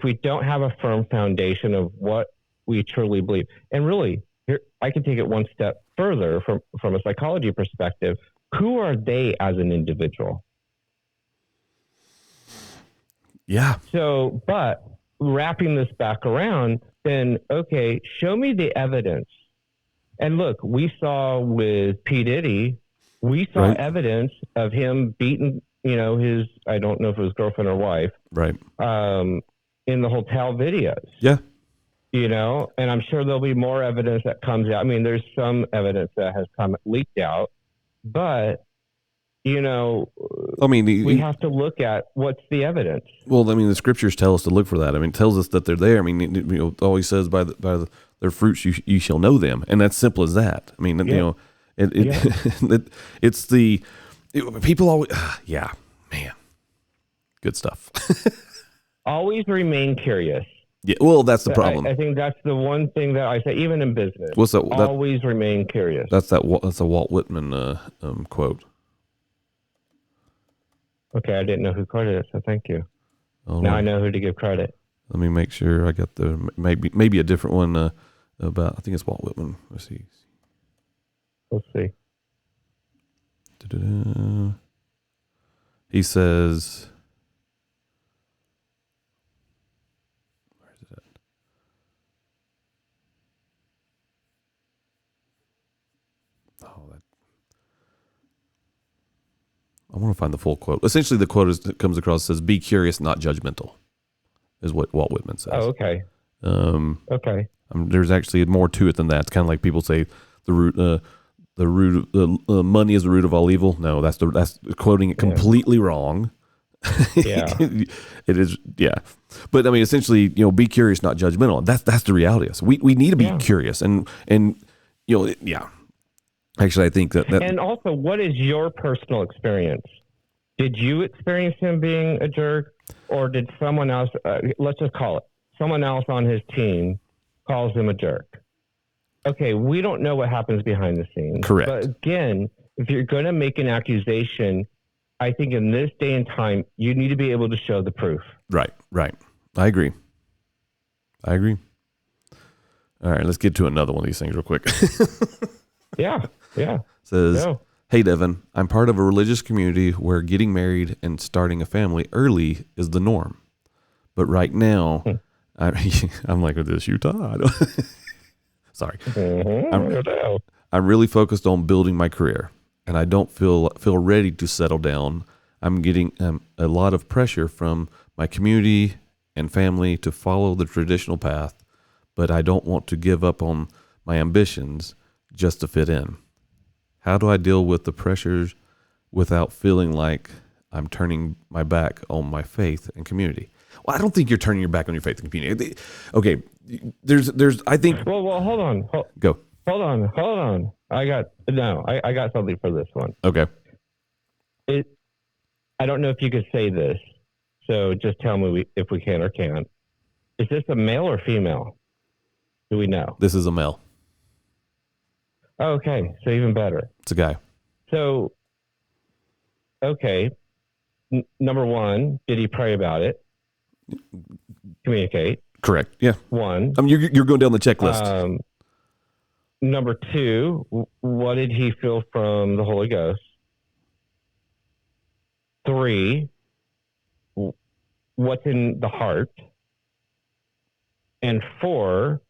we don't have a firm foundation of what we truly believe, and really, here I can take it one step further from a psychology perspective. Who are they as an individual? Yeah. So, but wrapping this back around, then okay, show me the evidence. And look, we saw with P. Diddy, evidence of him beating, his, I don't know if it was girlfriend or wife, right, in the hotel videos. Yeah. And I'm sure there'll be more evidence that comes out. I mean, there's some evidence that has leaked out, but, we have to look at what's the evidence. Well, the scriptures tell us to look for that. It tells us that they're there. It always says by their fruits you shall know them. And that's simple as that. It's people always, man, good stuff. Always remain curious. Yeah, well, that's the problem. I think that's the one thing that I say, even in business. What's that? Always remain curious. That's a Walt Whitman quote. Okay, I didn't know who quoted it, so thank you. Oh, now I know who to give credit. Let me make sure I got maybe a different one about. I think it's Walt Whitman. Let's see. Da-da-da. He says. I want to find the full quote. Essentially, the quote comes across says, "Be curious, not judgmental," is what Walt Whitman says. Oh, okay. Okay. There's actually more to it than that. It's kind of like people say money is the root of all evil. No, that's quoting it completely wrong. Yeah, it is. Yeah, but essentially, be curious, not judgmental. That's the reality. So we need to be curious, and yeah. Actually, I think that. And also, what is your personal experience? Did you experience him being a jerk, or did someone else? Let's just call it someone else on his team calls him a jerk. Okay, we don't know what happens behind the scenes. Correct. But again, if you're going to make an accusation, I think in this day and time, you need to be able to show the proof. Right. I agree. All right, let's get to another one of these things real quick. Yeah. Says, "Hey, Devin, I'm part of a religious community where getting married and starting a family early is the norm. But right now, I'm like, with this Utah? Sorry. I'm really focused on building my career, and I don't feel ready to settle down. I'm getting a lot of pressure from my community and family to follow the traditional path, but I don't want to give up on my ambitions just to fit in. How do I deal with the pressures without feeling like I'm turning my back on my faith and community?" Well, I don't think you're turning your back on your faith and community. Okay, there's. I think. Well, hold on. Go. Hold on. I got something for this one. Okay. I don't know if you could say this, so just tell me if we can or can't. Is this a male or female? Do we know? This is a male. Okay, so even better. It's a guy. So, okay, number one, did he pray about it? Communicate. Correct. Yeah. One. I mean, you're going down the checklist. Number two, what did he feel from the Holy Ghost? 3, what's in the heart? And 4,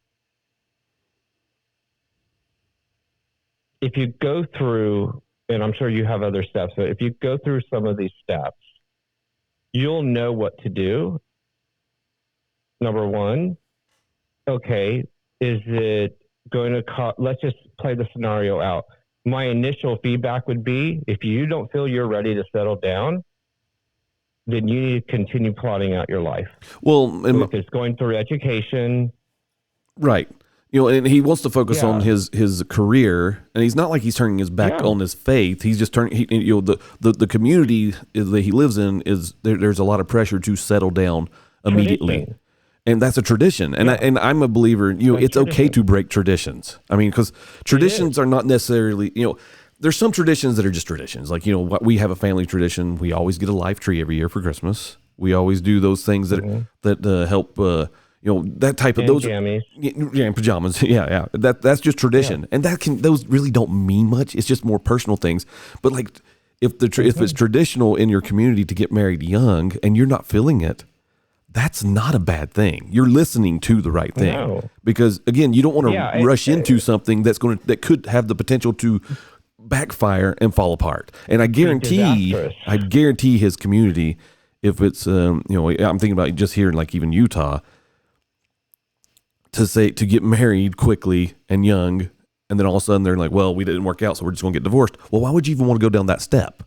if you go through, and I'm sure you have other steps, but if you go through some of these steps, you'll know what to do. Number one, okay, is it going to let's just play the scenario out. My initial feedback would be, if you don't feel you're ready to settle down, then you need to continue plotting out your life. Well, if it's going through education. Right. You know, and he wants to focus on his career, and he's not like he's turning his back on his faith. He's just turning, the community that he lives in is there's a lot of pressure to settle down immediately. Tradition. And that's a tradition. And I'm a believer, it's okay to break traditions. I mean, because traditions are not necessarily, there's some traditions that are just traditions. Like, we have a family tradition. We always get a life tree every year for Christmas. We always do those things that help, that type of those. Jammies. Yeah, and pajamas. Yeah. That's just tradition. And those really don't mean much. It's just more personal things. But like, if it's traditional in your community to get married young and you're not feeling it, that's not a bad thing. You're listening to the right thing. No. Because again, you don't want to rush into something that could have the potential to backfire and fall apart. And I guarantee his community, if it's I'm thinking about just here in like even Utah, to get married quickly and young, and then all of a sudden they're like, well, we didn't work out, so we're just going to get divorced. Well, why would you even want to go down that step?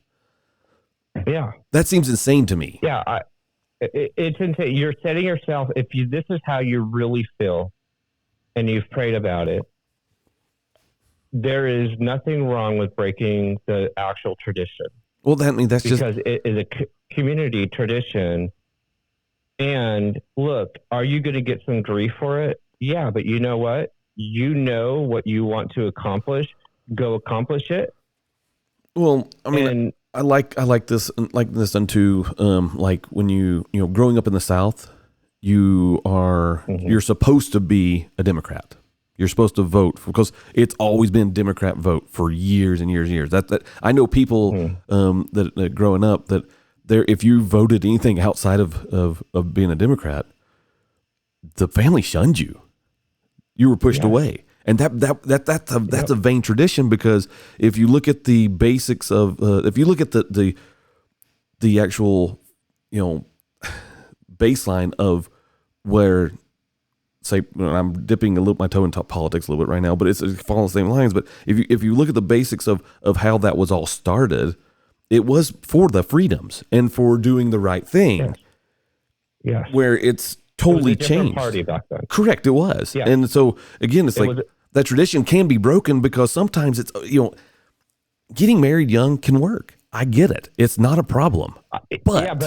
Yeah. That seems insane to me. Yeah. It's insane. You're setting yourself, this is how you really feel and you've prayed about it, there is nothing wrong with breaking the actual tradition. Well, that's because it is a community tradition. And look, are you going to get some grief for it? Yeah, but you know what? You know what you want to accomplish. Go accomplish it. Well, I mean, I like this unto like when you growing up in the South, you're supposed to be a Democrat. You're supposed to vote because it's always been Democrat vote for years and years and years. That I know people that growing up that if you voted anything outside of being a Democrat, the family shunned you. You were pushed away. And that's a vain tradition, because if you look at the basics of if you look at the actual baseline of where, say, I'm dipping my toe into politics a little bit right now, but it's following the same lines. But if you look at the basics of how that was all started, it was for the freedoms and for doing the right thing. Yeah. Where it's totally it was a changed. Party back then. Correct, it was. Yeah. And so again, it's like that tradition can be broken, because sometimes it's getting married young can work. I get it. It's not a problem. But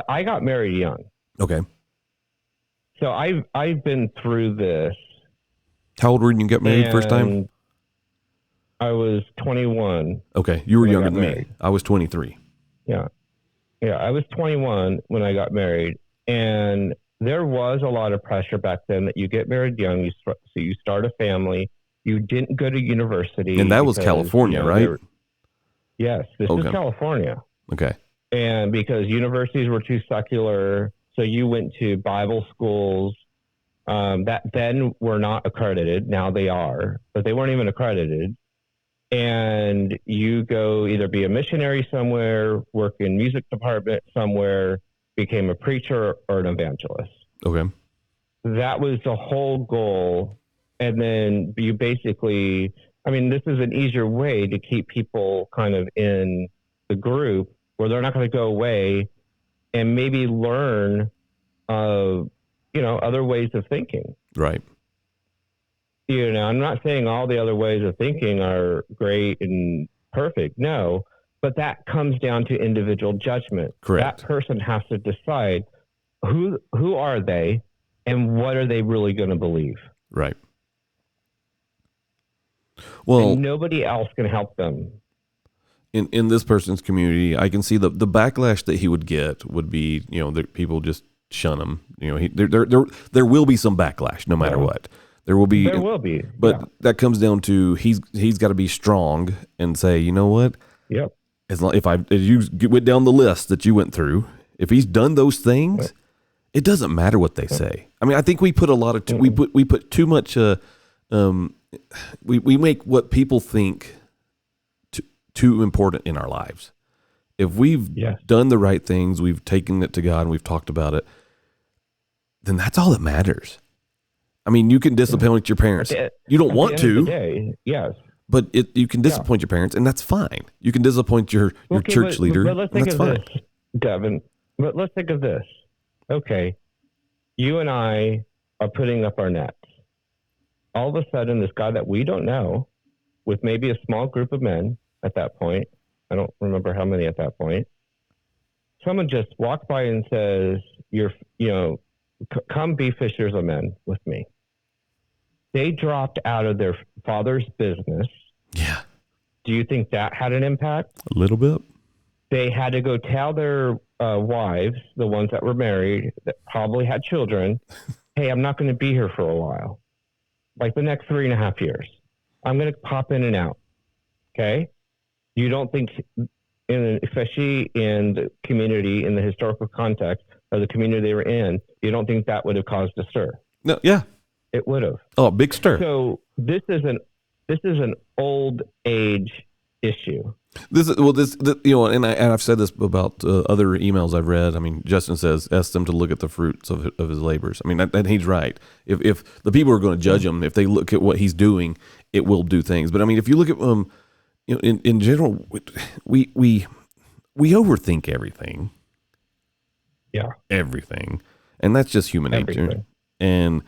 I got married young. Okay. So I've been through this. How old were you when you got married first time? I was 21. Okay, you were younger than me. I was 23. Yeah, I was 21 when I got married, and there was a lot of pressure back then that you get married young, so you start a family. You didn't go to university, and that was California, right? Yes, this is California. Okay, and because universities were too secular, so you went to Bible schools that then were not accredited. Now they are, but they weren't even accredited. And you go either be a missionary somewhere, work in music department somewhere, became a preacher or an evangelist. Okay. That was the whole goal. And then you basically, this is an easier way to keep people kind of in the group where they're not going to go away and maybe learn, other ways of thinking. Right. I'm not saying all the other ways of thinking are great and perfect. No, but that comes down to individual judgment. Correct. That person has to decide who are they And what are they really going to believe? Right. Well, and nobody else can help them. In this person's community, I can see the backlash that he would get would be, people just shun him. There will be some backlash no matter what. There will be. But that comes down to he's got to be strong and say, you know what? Yep. As you went down the list that you went through, if he's done those things, it doesn't matter what they say. I mean, I think we put a lot of we put too much. We make what people think too important in our lives. If we've done the right things, we've taken it to God and we've talked about it, then that's all that matters. I mean, you can disappoint your parents. You don't want to. Yes. But you can disappoint your parents, and that's fine. You can disappoint your church leader, but let's think that's of fine. This, Devin. But let's think of this. Okay, you and I are putting up our nets. All of a sudden, this guy that we don't know, with maybe a small group of men at that point, I don't remember how many at that point, someone just walks by and says, come be fishers of men with me. They dropped out of their father's business. Yeah. Do you think that had an impact? A little bit. They had to go tell their wives, the ones that were married, that probably had children, hey, I'm not going to be here for a while. Like the next 3.5 years. I'm going to pop in and out. Okay? You don't think, especially in the community, in the historical context of the community they were in, you don't think that would have caused a stir? No, yeah. It would have. Oh, big stir. So this is an old age issue. And I've said this about other emails I've read. I mean, Justin says, ask them to look at the fruits of his labors. I mean, and he's right. If the people are going to judge him, if they look at what he's doing, it will do things. But I mean, if you look at in general, we overthink everything. Yeah, everything, and that's just human nature. And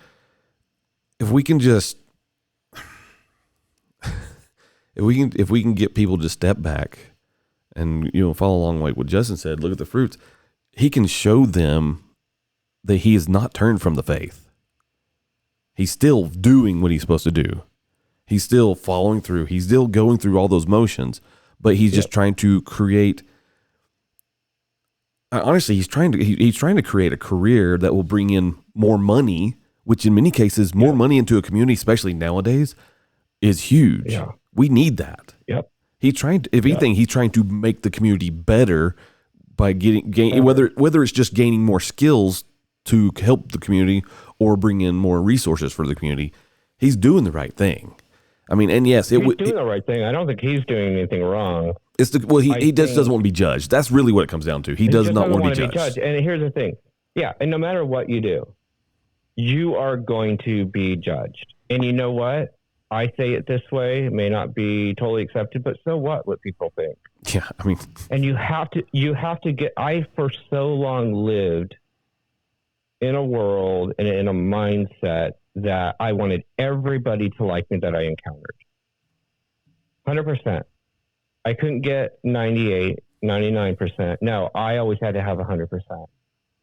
if we can just if we can get people to step back and follow along like what Justin said, look at the fruits, he can show them that he is not turned from the faith. He's still doing what he's supposed to do. He's still following through. He's still going through all those motions, but he's just trying to create. Honestly, he's trying to create a career that will bring in more money, which in many cases, more money into a community, especially nowadays, is huge. Yeah. We need that. Yep. He's trying to, if anything, he's trying to make the community better by whether it's just gaining more skills to help the community or bring in more resources for the community. He's doing the right thing. I mean, and yes, he's doing the right thing. I don't think he's doing anything wrong. He just doesn't want to be judged. That's really what it comes down to. He does not want to be judged. And here's the thing. Yeah. And no matter what you do, you are going to be judged. And you know what? I say it this way. It may not be totally accepted, but so what people think? Yeah. I mean, and you have to get, I for so long lived in a world and in a mindset that I wanted everybody to like me that I encountered. 100%. I couldn't get 98, 99%. No, I always had to have 100%.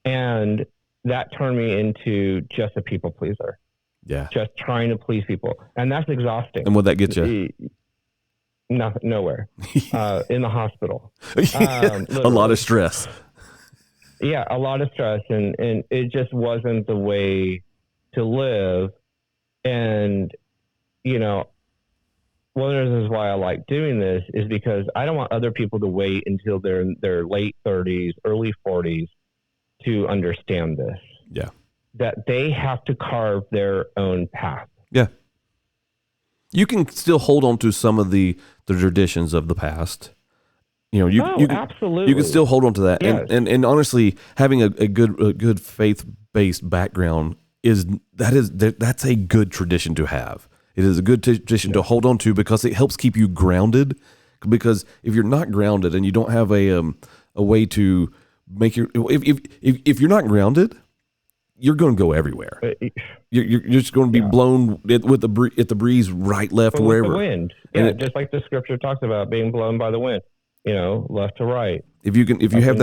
And that turned me into just a people pleaser. Yeah. Just trying to please people. And that's exhausting. And what'd that get you? Nowhere. In the hospital. A lot of stress. Yeah, a lot of stress. And it just wasn't the way to live. And, one of the reasons why I like doing this is because I don't want other people to wait until they're in their late 30s, early 40s to understand this. Yeah. That they have to carve their own path. Yeah. You can still hold on to some of the traditions of the past. You can, absolutely. You can still hold on to that. Yes. And honestly, having a good faith-based background that's a good tradition to have. It is a good tradition to hold on to because it helps keep you grounded. Because if you're not grounded and you don't have a way to make if you're not grounded, you're going to go everywhere. You're just going to be blown at the breeze, right, left, wherever. The wind, just like the scripture talks about being blown by the wind, left to right. If you have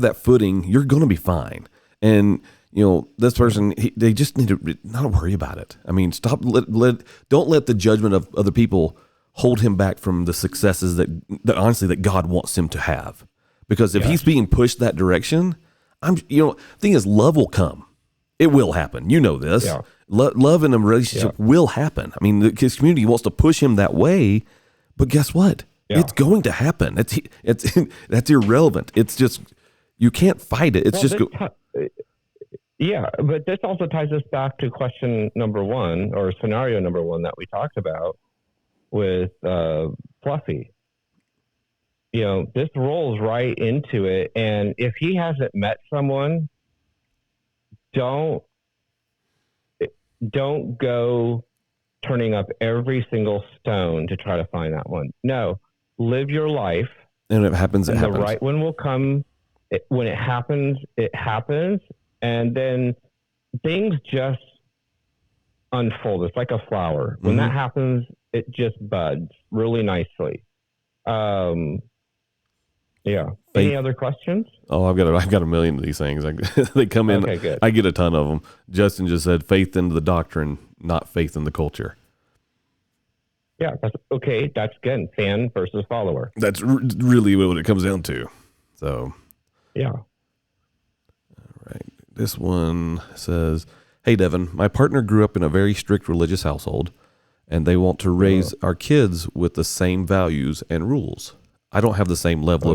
that footing, you're going to be fine. And this person, they just need to not worry about it. I mean, don't let the judgment of other people hold him back from the successes that honestly that God wants him to have. Because if he's being pushed that direction, the thing is, love will come. It will happen. You know this. Yeah. Love in a relationship will happen. I mean, his community wants to push him that way, but guess what? Yeah. It's going to happen. That's irrelevant. It's just, you can't fight it. It's yeah, but this also ties us back to question number one, or scenario number one that we talked about with Fluffy. This rolls right into it. And if he hasn't met someone, don't go turning up every single stone to try to find that one. No, live your life. And it happens. The right one will come. When it happens, it happens. And then things just unfold. It's like a flower. When that happens, it just buds really nicely. Yeah. Any other questions? Oh, I've got a million of these things. They come in. Okay, good. I get a ton of them. Justin just said faith in the doctrine, not faith in the culture. Yeah, that's okay. That's good. Fan versus follower. That's really what it comes down to. So, yeah. All right. This one says, "Hey, Devin, my partner grew up in a very strict religious household, and they want to raise our kids with the same values and rules. I don't have the same level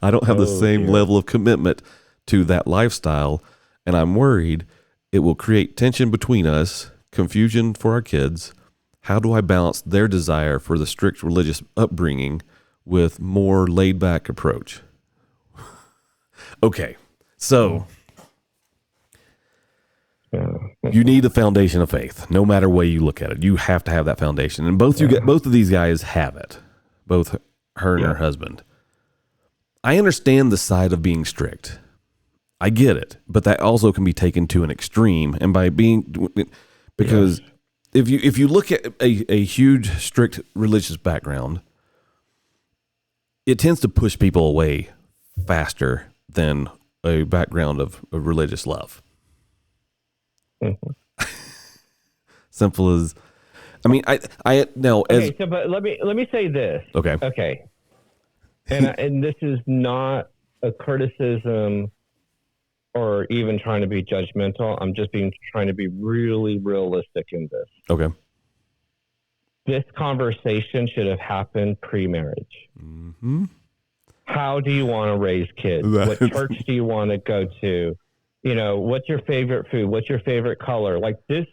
I don't have the same level of commitment to that lifestyle, and I'm worried it will create tension between us, confusion for our kids. How do I balance their desire for the strict religious upbringing with more laid-back approach?" Okay, so you need a foundation of faith, no matter way you look at it. You have to have that foundation, and both of these guys have it. Both her and her husband. I understand the side of being strict. I get it, but that also can be taken to an extreme. And because if you look at a huge strict religious background, it tends to push people away faster than a background of religious love. Simple as. I mean, I now as okay. So, but let me say this. Okay. And this is not a criticism or even trying to be judgmental. I'm just trying to be really realistic in this. Okay. This conversation should have happened pre-marriage. Mm-hmm. How do you want to raise kids? What church do you want to go to? What's your favorite food? What's your favorite color? Like, this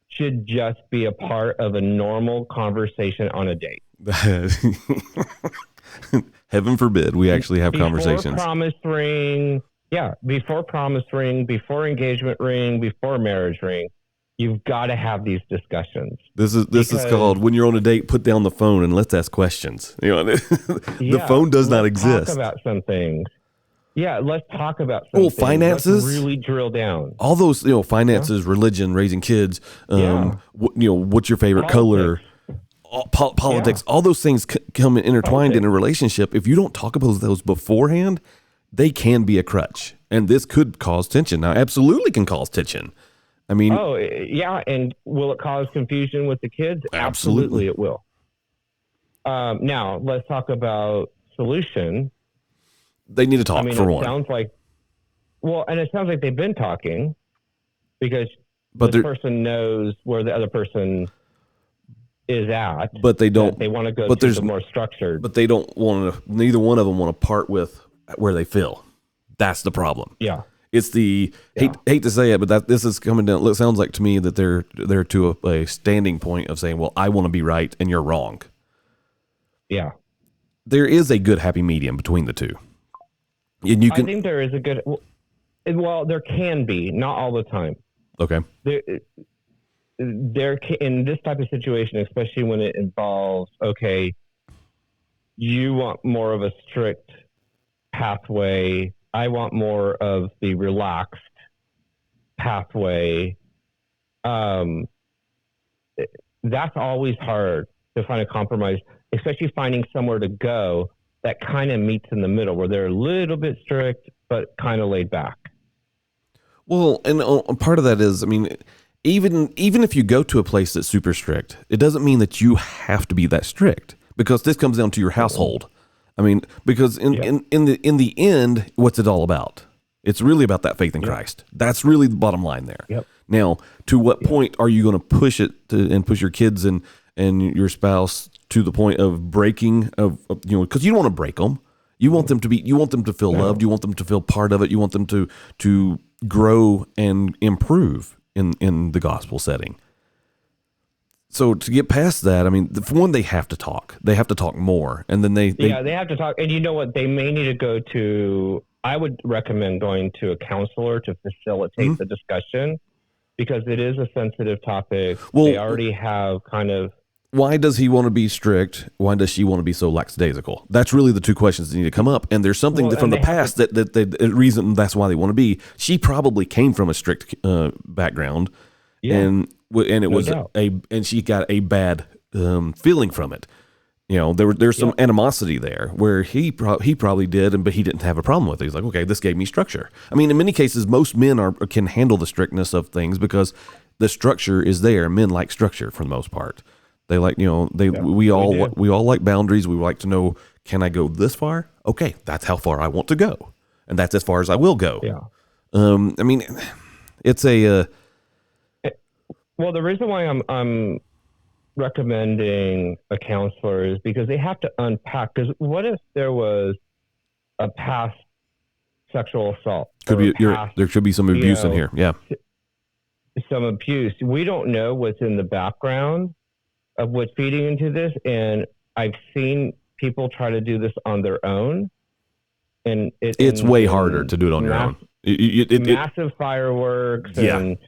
should just be a part of a normal conversation on a date. Heaven forbid we actually have conversations. Before promise ring, before engagement ring, before marriage ring, you've got to have these discussions. This is called, when you're on a date, put down the phone and let's ask questions. The phone does not exist. Talk about some things. Yeah, let's talk about some things. Finances. Let's really drill down. All those, finances, religion, raising kids. What's your favorite color? Politics. All those things come intertwined in a relationship. If you don't talk about those beforehand, they can be a crutch, and this could cause tension. Now, absolutely can cause tension. I mean, and will it cause confusion with the kids? Absolutely it will. Now, let's talk about solution. They need to talk for one. It sounds like they've been talking, because this person knows where the other person is at. But they don't. They want to go to the more structured. But they don't want to. Neither one of them want to part with where they feel. That's the problem. Yeah. It's the hate to say it, but this is coming down. It sounds like to me that they're to a standing point of saying, "Well, I want to be right and you're wrong." Yeah. There is a good happy medium between the two. And I think there is a good. Well, there can be, not all the time. Okay. There in this type of situation, especially when it involves, you want more of a strict pathway. I want more of the relaxed pathway. That's always hard to find a compromise, especially finding somewhere to go that kind of meets in the middle, where they're a little bit strict but kind of laid back. Well, and part of that is, I mean, even if you go to a place that's super strict, it doesn't mean that you have to be that strict, because this comes down to your household. I mean, because in the end, what's it all about? It's really about that faith in Christ. That's really the bottom line there. Yep. Now, to what point are you going to push it and push your kids and your spouse to the point of breaking because you don't want to break them. You want them to feel loved. You want them to feel part of it. You want them to grow and improve in the gospel setting. So to get past that, I mean, for one, they have to talk. They have to talk more, and then they have to talk. And you know what? They may need to go to. I would recommend going to a counselor to facilitate the discussion, because it is a sensitive topic. Well, they already have kind of. Why does he want to be strict? Why does she want to be so lackadaisical? That's really the two questions that need to come up. And there's something from the past that the reason that's why they want to be. She probably came from a strict background, and it was and she got a bad feeling from it. You know, there's some animosity there where he probably did, but he didn't have a problem with it. He's like, okay, this gave me structure. I mean, in many cases, most men can handle the strictness of things because the structure is there. Men like structure for the most part. They like, we all like boundaries. We like to know, can I go this far? Okay, that's how far I want to go, and that's as far as I will go. Yeah. I mean, it's a. Well, the reason why I'm recommending a counselor is because they have to unpack. Because what if there was a past sexual assault? There could be some abuse in here. Yeah. Some abuse. We don't know what's in the background of what's feeding into this, and I've seen people try to do this on their own, and it's way harder to do it on your own. Massive fireworks, and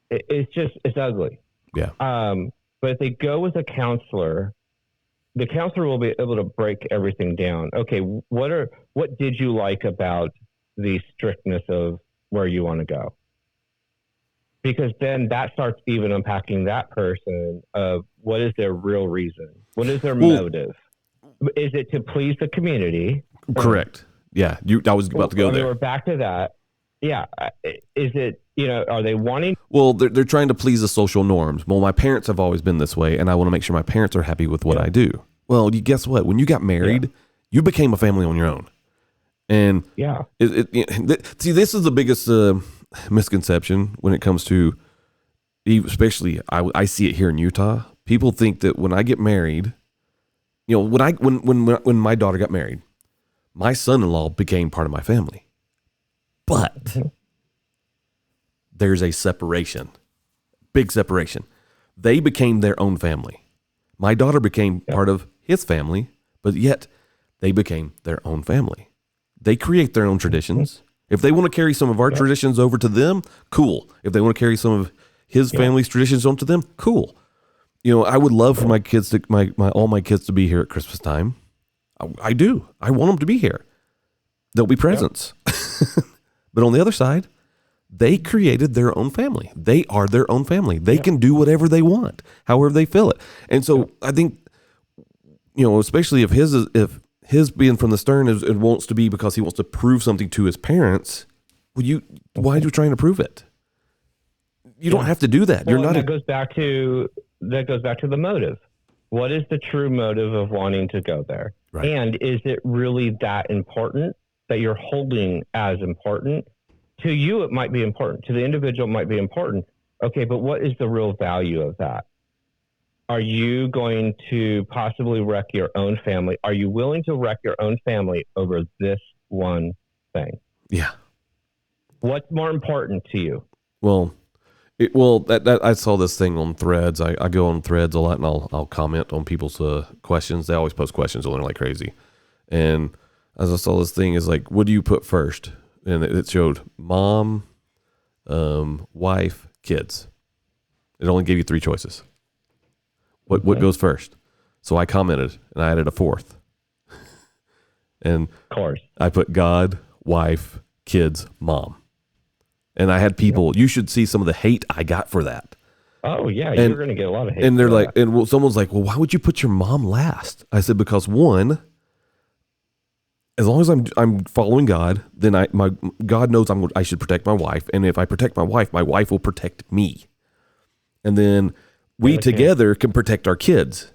it's ugly. Yeah. But if they go with a counselor, the counselor will be able to break everything down. Okay, what did you like about the strictness of where you want to go? Because then that starts even unpacking that person of what is their real reason? What is their motive? Is it to please the community? Correct. Yeah. I was about to go there. We're back to that. Yeah. Is it, are they wanting? Well, they're trying to please the social norms. Well, my parents have always been this way, and I want to make sure my parents are happy with what I do. Well, guess what? When you got married, you became a family on your own. And see, this is the biggest misconception when it comes to, especially I see it here in Utah. People think that when I get married, when my daughter got married, my son-in-law became part of my family. But there's a separation, big separation. They became their own family. My daughter became part of his family, but yet they became their own family. They create their own traditions. If they want to carry some of our traditions over to them, cool. If they want to carry some of his family's traditions onto them, cool. I would love for my kids to all my kids to be here at Christmas time. I do. I want them to be here. There'll be presents. But on the other side, they created their own family. They are their own family. They can do whatever they want, however they feel it. And so I think, especially if his being from the stern it wants to be because he wants to prove something to his parents. Well, why are you trying to prove it? You don't have to do that. Well, that goes back to the motive. What is the true motive of wanting to go there? Right. And is it really that important that you're holding as important? To you, it might be important. To the individual, it might be important. Okay, but what is the real value of that? Are you going to possibly wreck your own family? Are you willing to wreck your own family over this one thing? Yeah. What's more important to you? Well, that I saw this thing on Threads. I go on Threads a lot, and I'll comment on people's questions. They always post questions on there like crazy. And as I saw this thing, is like, what do you put first? And it showed mom, wife, kids. It only gave you 3 choices. What goes first? So I commented, and I added a 4th. And of course, I put God, wife, kids, mom. And I had people, you should see some of the hate I got for that. Oh, yeah, you're going to get a lot of hate. And they're like, someone's like, well, why would you put your mom last? I said, because one, as long as I'm following God, then God knows I should protect my wife, and if I protect my wife will protect me, and then we together can protect our kids,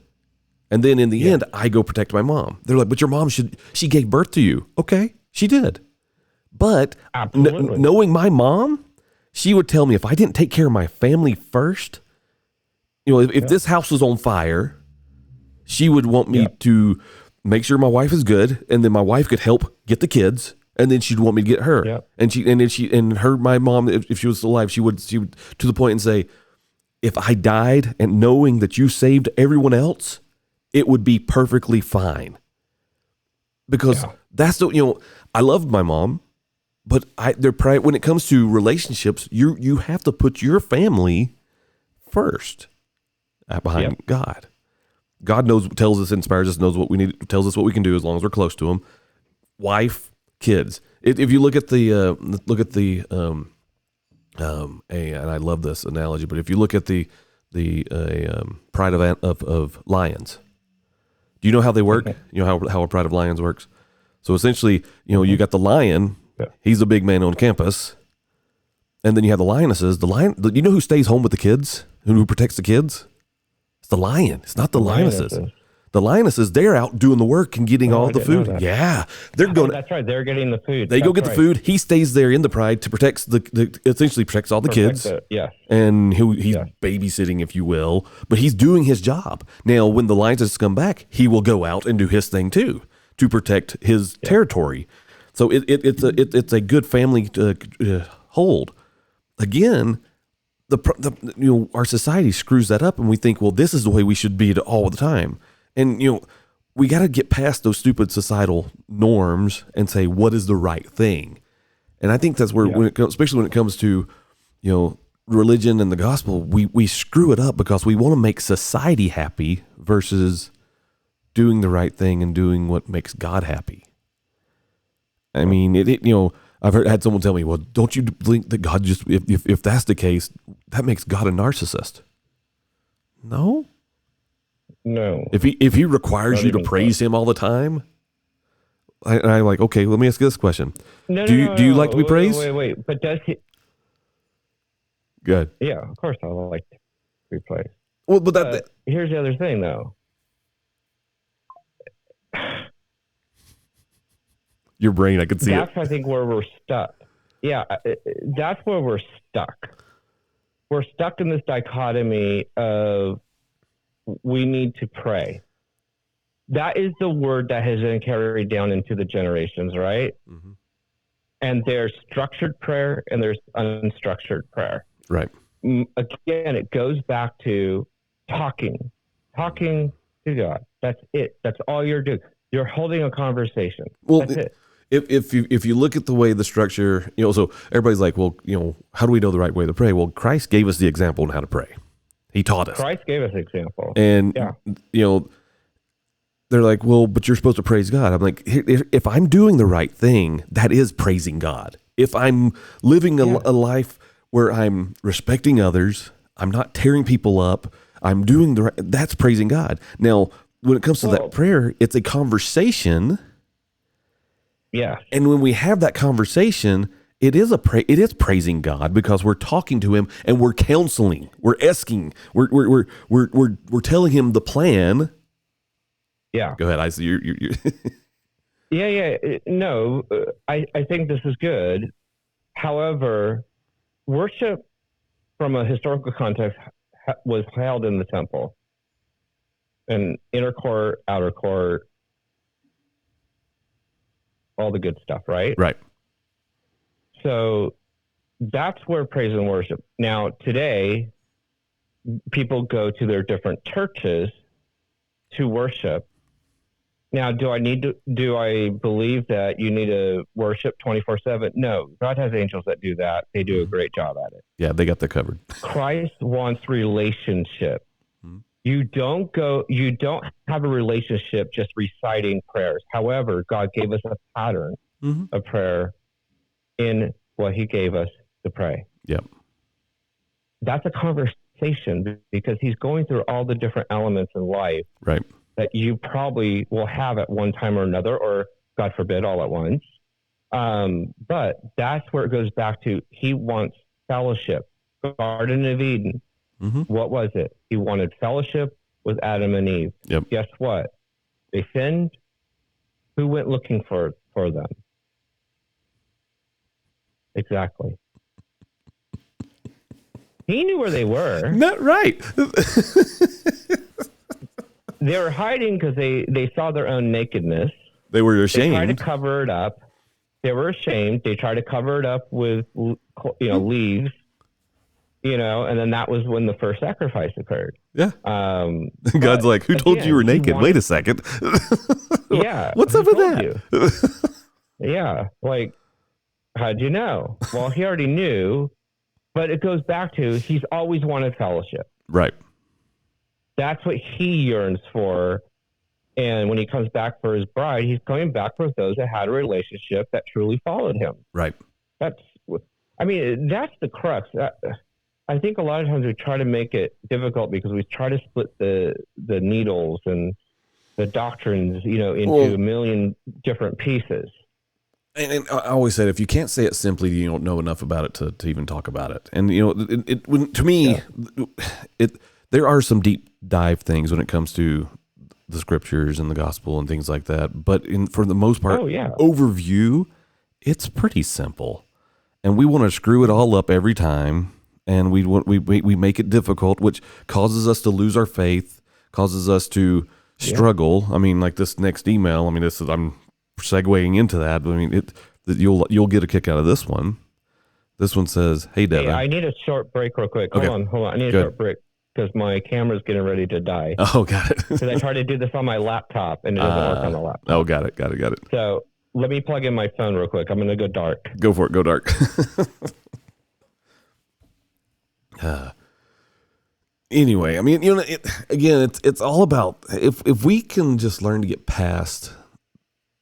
and then in the end, I go protect my mom. They're like, but your mom she gave birth to you. Okay, she did, but knowing my mom, she would tell me if I didn't take care of my family first, if this house was on fire, she would want me to make sure my wife is good, and then my wife could help get the kids, and then she'd want me to get her. Yeah. My mom, if she was still alive, she would to the point and say, if I died and knowing that you saved everyone else, it would be perfectly fine. Because that's I loved my mom, but when it comes to relationships, you have to put your family first behind God. God tells us, inspires us, knows what we need, tells us what we can do as long as we're close to Him. Wife, kids. If you look at and I love this analogy, but if you look at the pride of lions, do you know how they work? You know how a pride of lions works. So essentially, you got the lion. Yeah. He's the big man on campus, and then you have the lionesses. You know who stays home with the kids? Who protects the kids? The lion. It's not the lionesses. The lionesses, they're out doing the work and getting all the food. Yeah. They're going. That's right. They're getting the food. They go get the food. He stays there in the pride to protect essentially protects all the kids. And he's babysitting, if you will, but he's doing his job. Now, when the lionesses come back, he will go out and do his thing too to protect his territory. So it's a good family hold. Again, our society screws that up, and we think, well, this is the way we should be all the time. And we got to get past those stupid societal norms and say, what is the right thing? And I think that's where, especially when it comes to religion and the gospel, we screw it up because we want to make society happy versus doing the right thing and doing what makes God happy. I mean, I've had someone tell me, well, don't you think that God if that's the case, that makes God a narcissist? No. If he requires you to praise him all the time, I'm like, okay, let me ask you this question. Do you like to be praised? Wait. But does he? Good. Yeah, of course I like to be praised. Well, but here's the other thing, though. Your brain, I could see That's, I think, where we're stuck. Yeah, that's where we're stuck. We're stuck in this dichotomy of we need to pray. That is the word that has been carried down into the generations, right? Mm-hmm. And there's structured prayer and there's unstructured prayer. Right. Again, it goes back to talking to God. That's it. That's all you're doing. You're holding a conversation. Well, that's it. If you look at the way the structure, so everybody's like, well, how do we know the right way to pray? Well, Christ gave us the example on how to pray. He taught us. Christ gave us example. And, they're like, well, but you're supposed to praise God. I'm like, if I'm doing the right thing, that is praising God. If I'm living a life where I'm respecting others, I'm not tearing people up, I'm doing that's praising God. Now, when it comes to that prayer, it's a conversation. Yeah. And when we have that conversation, it is praising God because we're talking to Him and we're counseling, we're asking, we're telling Him the plan. Yeah. Go ahead. I see you. Yeah. No, I think this is good. However, worship from a historical context was held in the temple, and inner court, outer court, all the good stuff, right? Right. So that's where praise and worship. Now, today, people go to their different churches to worship. Now, do I believe that you need to worship 24/7? No, God has angels that do that. They do a great job at it. Yeah, they got that covered. Christ wants relationship. Mm-hmm. You don't have a relationship just reciting prayers. However, God gave us a pattern of prayer in what He gave us to pray. Yep. That's a conversation because He's going through all the different elements in life. Right. That you probably will have at one time or another, or God forbid, all at once. But that's where it goes back to, he wants fellowship. Garden of Eden. Mm-hmm. What was it? He wanted fellowship with Adam and Eve. Yep. Guess what? They sinned. Who went looking for them? Exactly. He knew where they were. Not right. They were hiding because they saw their own nakedness. They were ashamed. They tried to cover it up. They were ashamed. They tried to cover it up with, leaves, and then that was when the first sacrifice occurred. Yeah. God's like, who told you were naked? Wait a second. Yeah. What's up with that? Yeah. Like, how'd you know? Well, he already knew, but it goes back to, he's always wanted fellowship. Right. That's what he yearns for. And when he comes back for his bride, he's coming back for those that had a relationship that truly followed him. Right. That's the crux. I think a lot of times we try to make it difficult because we try to split the needles and the doctrines, into a million different pieces. And I always said, if you can't say it simply, you don't know enough about it to even talk about it. And to me, there are some deep dive things when it comes to the scriptures and the gospel and things like that. But for the most part, overview, it's pretty simple. And we want to screw it all up every time. And we make it difficult, which causes us to lose our faith, causes us to struggle. I mean, like this next email. I mean, I'm segueing into that. I mean, you'll get a kick out of this one. This one says, "Hey, Devin, I need a short break, real quick. Hold on. I need a short break because my camera's getting ready to die." Oh, got it. Because I tried to do this on my laptop and it doesn't work on the laptop. Oh, got it. So let me plug in my phone real quick. I'm going to go dark. Go for it. Go dark. Anyway, I mean, it's all about if we can just learn to get past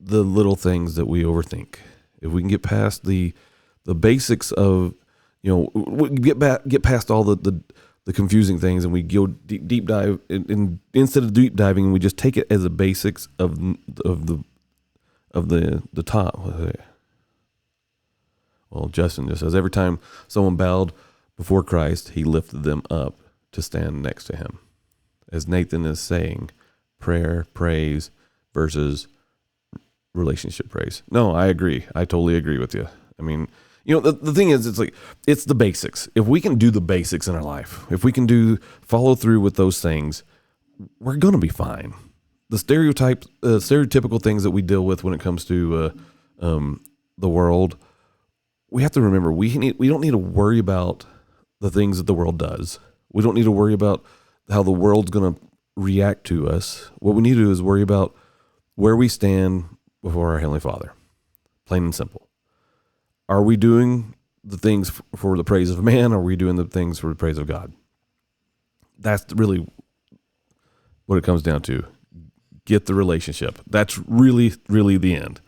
the little things that we overthink, if we can get past the basics of, get past all the confusing things, and we go deep dive, and instead of deep diving, we just take it as the basics of the top. Well, Justin just says, every time someone bowed before Christ, he lifted them up to stand next to him. As Nathan is saying, prayer, praise versus relationship praise. No, I agree. I totally agree with you. I mean, the thing is, it's the basics. If we can do the basics in our life, if we can follow through with those things, we're going to be fine. The stereotypical things that we deal with when it comes to the world, we have to remember, we don't need to worry about the things that the world does. We don't need to worry about how the world's going to react to us. What we need to do is worry about where we stand before our Heavenly Father. Plain and simple. Are we doing the things for the praise of man, or are we doing the things for the praise of God? That's really what it comes down to. Get the relationship. That's really, really the end.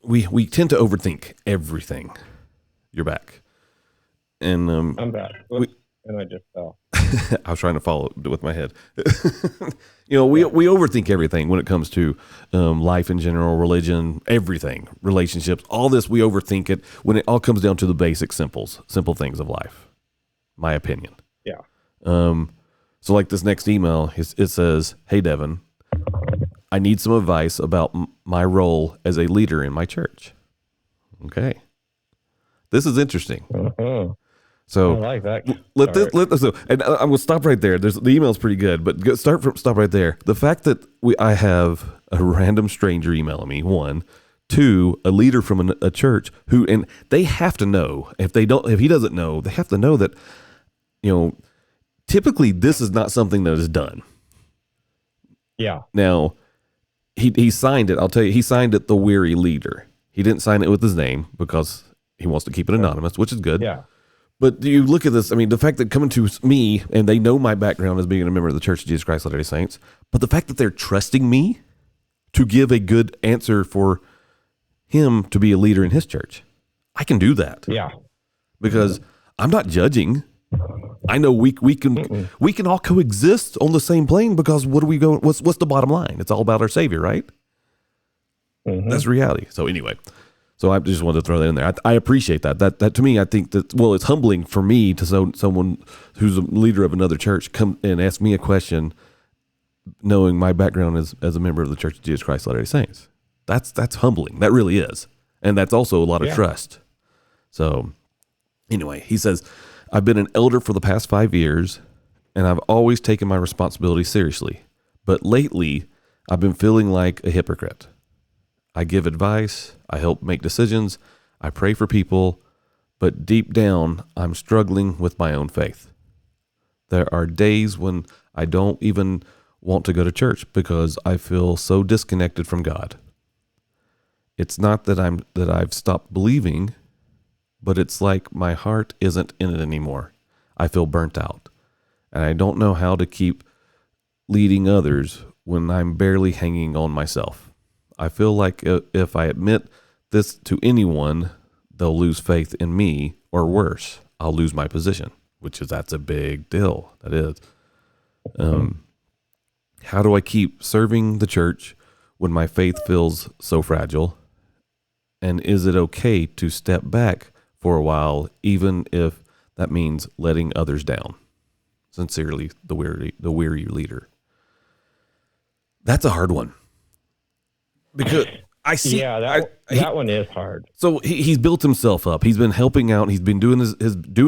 We tend to overthink everything. You're back. And I'm back. And I just fell. I was trying to follow with my head. We overthink everything when it comes to life in general, religion, everything, relationships, all this. We overthink it when it all comes down to the basic, simple things of life. My opinion. Yeah. So like this next email, it says, "Hey, Devin, I need some advice about my role as a leader in my church." Okay. This is interesting. Uh-huh. So I like that. And I'm going to stop right there. The email's pretty good, but stop right there. The fact that I have a random stranger emailing me, 1, 2, a leader from a church and they have to know, if he doesn't know, they have to know that, typically this is not something that is done. Yeah. Now, he signed it. I'll tell you, he signed it the weary leader. He didn't sign it with his name because he wants to keep it anonymous, which is good. Yeah. But you look at this, I mean, the fact that coming to me, and they know my background as being a member of the Church of Jesus Christ Latter-day Saints, but the fact that they're trusting me to give a good answer for him to be a leader in his church, I can do that. Yeah. Because I'm not judging. I know we can all coexist on the same plane, because what do we go? What's the bottom line? It's all about our Savior, right? Mm-hmm. That's reality. So anyway, so I just wanted to throw that in there. I appreciate that. That to me, I think that, well, it's humbling for me to someone who's a leader of another church come and ask me a question, knowing my background as a member of the Church of Jesus Christ Latter-day Saints. That's humbling. That really is, and that's also a lot of trust. So anyway, he says, I've been an elder for the past 5 years, and I've always taken my responsibility seriously. But lately, I've been feeling like a hypocrite. I give advice, I help make decisions, I pray for people, but deep down, I'm struggling with my own faith. There are days when I don't even want to go to church because I feel so disconnected from God. It's not that I've stopped believing, but it's like my heart isn't in it anymore. I feel burnt out, and I don't know how to keep leading others when I'm barely hanging on myself. I feel like if I admit this to anyone, they'll lose faith in me, or worse, I'll lose my position, that's a big deal. That is. How do I keep serving the church when my faith feels so fragile? And is it okay to step back for a while, even if that means letting others down? Sincerely, the weary leader. That's a hard one, because I see. Yeah, that one is hard. So he's built himself up. He's been helping out. He's been doing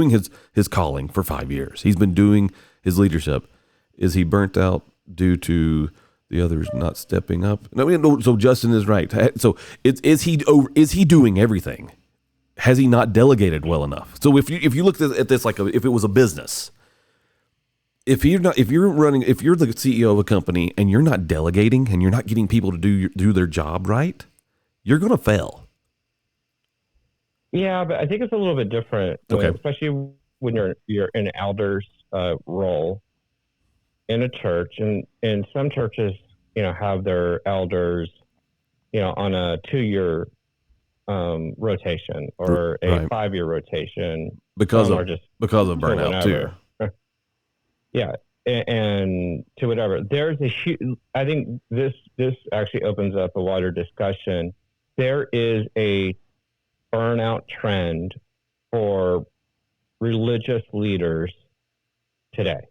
his calling for 5 years. He's been doing his leadership. Is he burnt out due to the others not stepping up? No. So Justin is right. So is he doing everything? Has he not delegated well enough? So if you look at this like if it was a business, if you're the CEO of a company and you're not delegating and you're not getting people to do their job right, you're going to fail. Yeah, but I think it's a little bit different, especially when you're in an elder's role in a church, and some churches, have their elders, on a 2-year rotation or a 5-year rotation because of burnout too. Yeah, and to whatever. There's a huge. I think this actually opens up a wider discussion. There is a burnout trend for religious leaders today.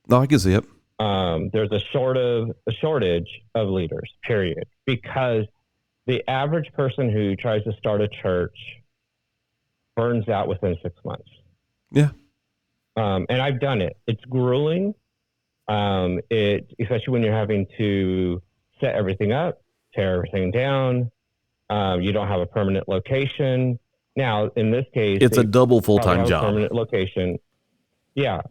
No, I can see it. There's a shortage of leaders, period, because the average person who tries to start a church burns out within 6 months. Yeah. And I've done it. It's grueling. Especially when you're having to set everything up, tear everything down. You don't have a permanent location. Now, in this case, it's a double full-time job. Permanent location. Yeah.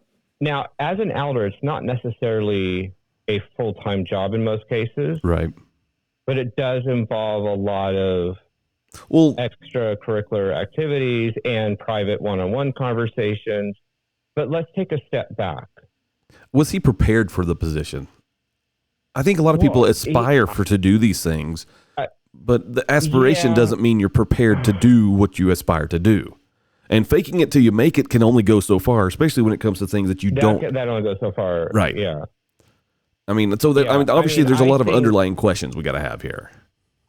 Now, as an elder, it's not necessarily a full-time job in most cases. Right. But it does involve a lot of extracurricular activities and private one-on-one conversations. But let's take a step back. Was he prepared for the position? I think a lot of people aspire to do these things, but the aspiration doesn't mean you're prepared to do what you aspire to do. And faking it till you make it can only go so far, especially when it comes to things that you don't. That only goes so far. Right. Yeah. Obviously, there's a lot of underlying questions we got to have here.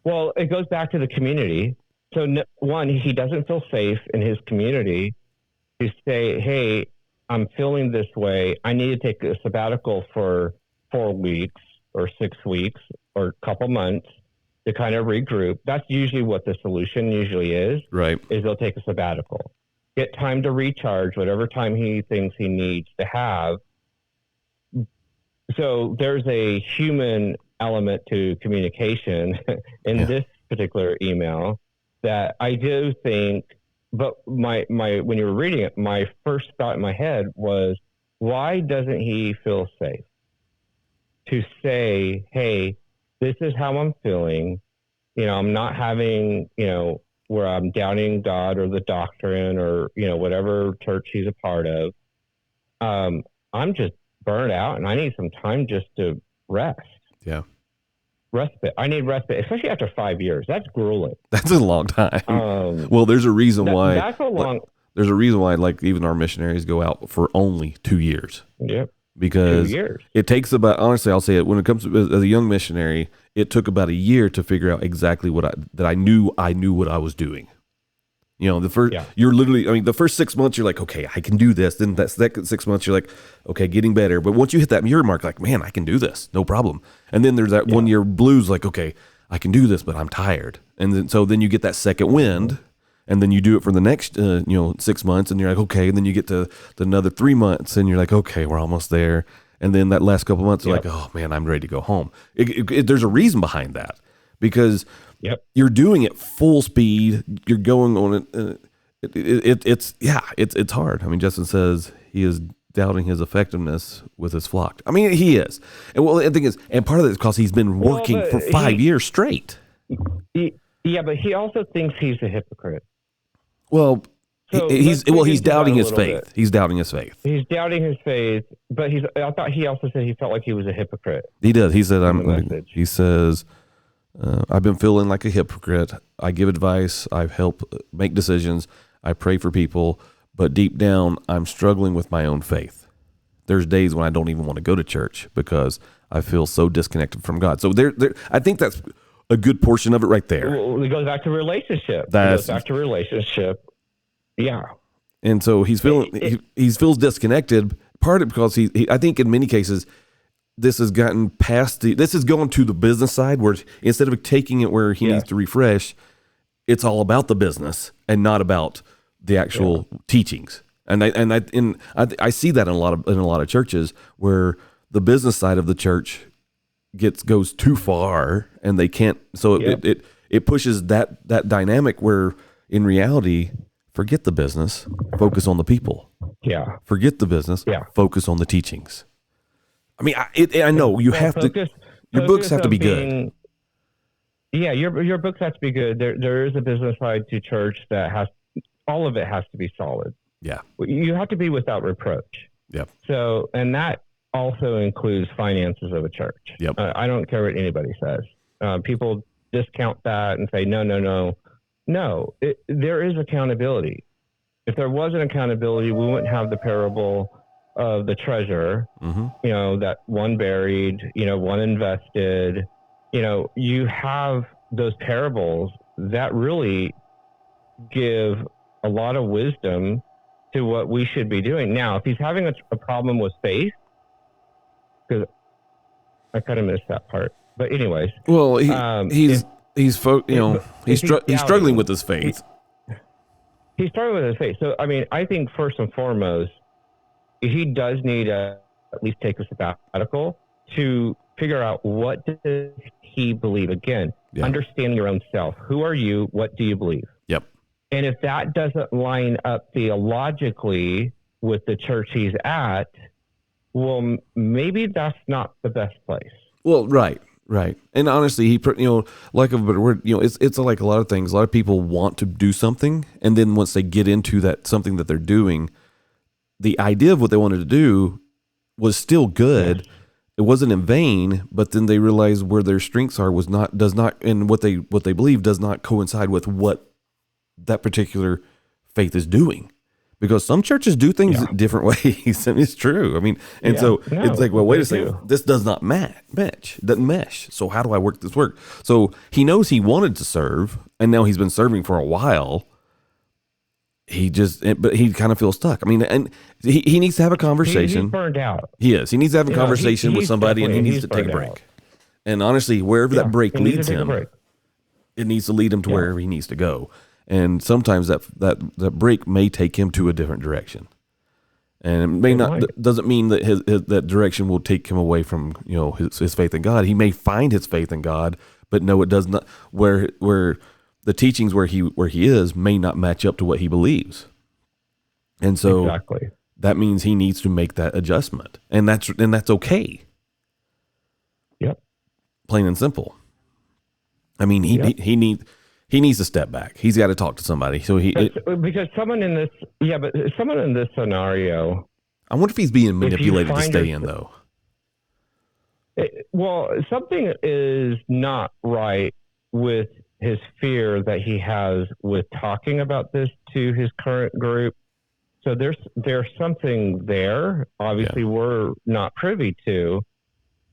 Well, it goes back to the community. So, one, he doesn't feel safe in his community to say, hey, I'm feeling this way. I need to take a sabbatical for 4 weeks or 6 weeks or a couple months to kind of regroup. That's usually what the solution usually is. Right. Is they'll take a sabbatical, get time to recharge, whatever time he thinks he needs to have. So there's a human element to communication in this particular email that I do think. But my when you were reading it, my first thought in my head was, why doesn't he feel safe to say, hey, this is how I'm feeling. I'm not having, where I'm doubting God or the doctrine or, whatever church he's a part of. I'm just burned out and I need some time just to rest. Yeah. Respite. I need respite, especially after 5 years. That's grueling. That's a long time. Well, there's a reason why. That's a long. There's a reason why, like, even our missionaries go out for only 2 years. Yep. Because 2 years. it takes about, honestly, I'll say it, when it comes to as a young missionary, it took about a year to figure out exactly I knew what I was doing. You know, you're literally, I mean, the first 6 months, you're like, okay, I can do this. Then that second 6 months, you're like, okay, getting better. But once you hit that year mark, like, man, I can do this, no problem. And then there's that 1 year blues, like, okay, I can do this, but I'm tired. And then you get that second wind, and then you do it for the next, 6 months, and you're like, okay. And then you get to another 3 months, and you're like, okay, we're almost there. And then that last couple months, you're like, oh man, I'm ready to go home. There's a reason behind that, because you're doing it full speed. You're going on it. It's hard. I mean, Justin says he is doubting his effectiveness with his flock. I mean, he is. And well, the thing is, and part of it is because he's been working for 5 years straight. But he also thinks he's a hypocrite. Well, so he's doubting his faith. He's doubting his faith. He's doubting his faith, but I thought he also said he felt like he was a hypocrite. He does. He said, he says, I've been feeling like a hypocrite. I give advice. I help make decisions. I pray for people, but deep down, I'm struggling with my own faith. There's days when I don't even want to go to church because I feel so disconnected from God. So I think that's a good portion of it right there. Well, it goes back to relationship. Yeah. And so he feels disconnected. Part of it because he I think in many cases, this has gotten past this has gone to the business side, where instead of taking it where he needs to refresh, it's all about the business and not about the actual teachings. And I see that in a lot of churches where the business side of the church goes too far, and they can't. So it pushes that dynamic where in reality, forget the business, focus on the people. Yeah. Forget the business, focus on the teachings. I mean, I know you have to. Your books have to be good. Yeah, your books have to be good. There is a business side to church that all of it has to be solid. Yeah. You have to be without reproach. Yep. So, and that also includes finances of a church. Yep. I don't care what anybody says. People discount that and say, no. There is accountability. If there wasn't accountability, we wouldn't have the parable of the treasure, that one buried, one invested. You have those parables that really give a lot of wisdom to what we should be doing. Now, if he's having a problem with faith, because I kind of missed that part. But anyways, well, he's struggling with his faith. He's struggling with his faith. So, I mean, I think first and foremost, he does need to at least take a sabbatical to figure out what does he believe. Again, understand your own self. Who are you? What do you believe? Yep. And if that doesn't line up theologically with the church he's at, well, maybe that's not the best place. Well, right. And honestly, like a better word, it's like a lot of things. A lot of people want to do something, and then once they get into that something that they're doing, the idea of what they wanted to do was still good. Yes. It wasn't in vain, but then they realize where their strengths are does not, and what they believe does not coincide with what that particular faith is doing. Because some churches do things different ways, and it's true. I mean, it's like, well, wait a second, this does not match, doesn't mesh. So how do I work this work? So he knows he wanted to serve, and now he's been serving for a while. But he kind of feels stuck. I mean, and he needs to have a conversation. He's burned out. He is. He needs to have a conversation with somebody, and he needs to take a break. Out. And honestly, wherever that break leads him, it needs to lead him to wherever he needs to go. And sometimes that break may take him to a different direction, and it may doesn't mean that that direction will take him away from his faith in God. He may find his faith in God, but no, it does not. Where the teachings where he is may not match up to what he believes, and so that means he needs to make that adjustment, and that's okay. Yep, plain and simple. I mean, he needs to step back. He's got to talk to somebody. So because someone in this scenario, I wonder if he's being manipulated to stay in though. Something is not right with his fear that he has with talking about this to his current group. So there's something there. Obviously, we're not privy to.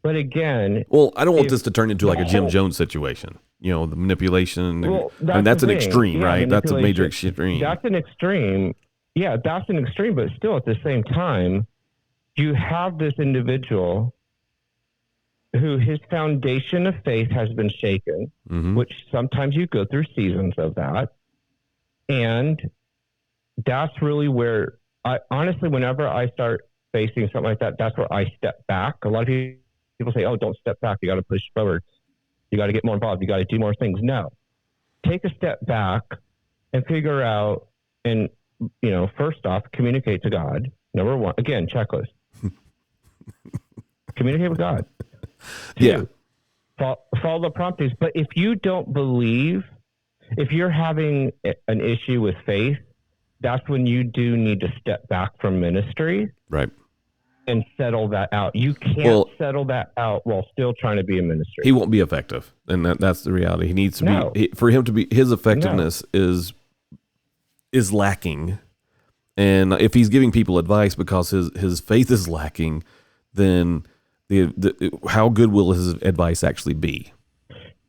But again, well, I don't want this to turn into like a Jim Jones situation. You know, the manipulation. Well, that's an extreme, right? That's a major extreme. That's an extreme. Yeah, that's an extreme. But still, at the same time, you have this individual who his foundation of faith has been shaken, which sometimes you go through seasons of that. And that's really where honestly, whenever I start facing something like that, that's where I step back. A lot of people say, oh, don't step back. You got to push forward. You got to get more involved. You got to do more things. No, take a step back and figure out, and, first off, communicate to God. Number one, again, checklist. Communicate with God. Two, follow the promptings. But if you don't believe, if you're having an issue with faith, that's when you do need to step back from ministry. Right. And settle that out. You can't settle that out while still trying to be a ministry. He won't be effective. And that's the reality. He needs to be, for him to be, his effectiveness is lacking. And if he's giving people advice because his faith is lacking, then how good will his advice actually be?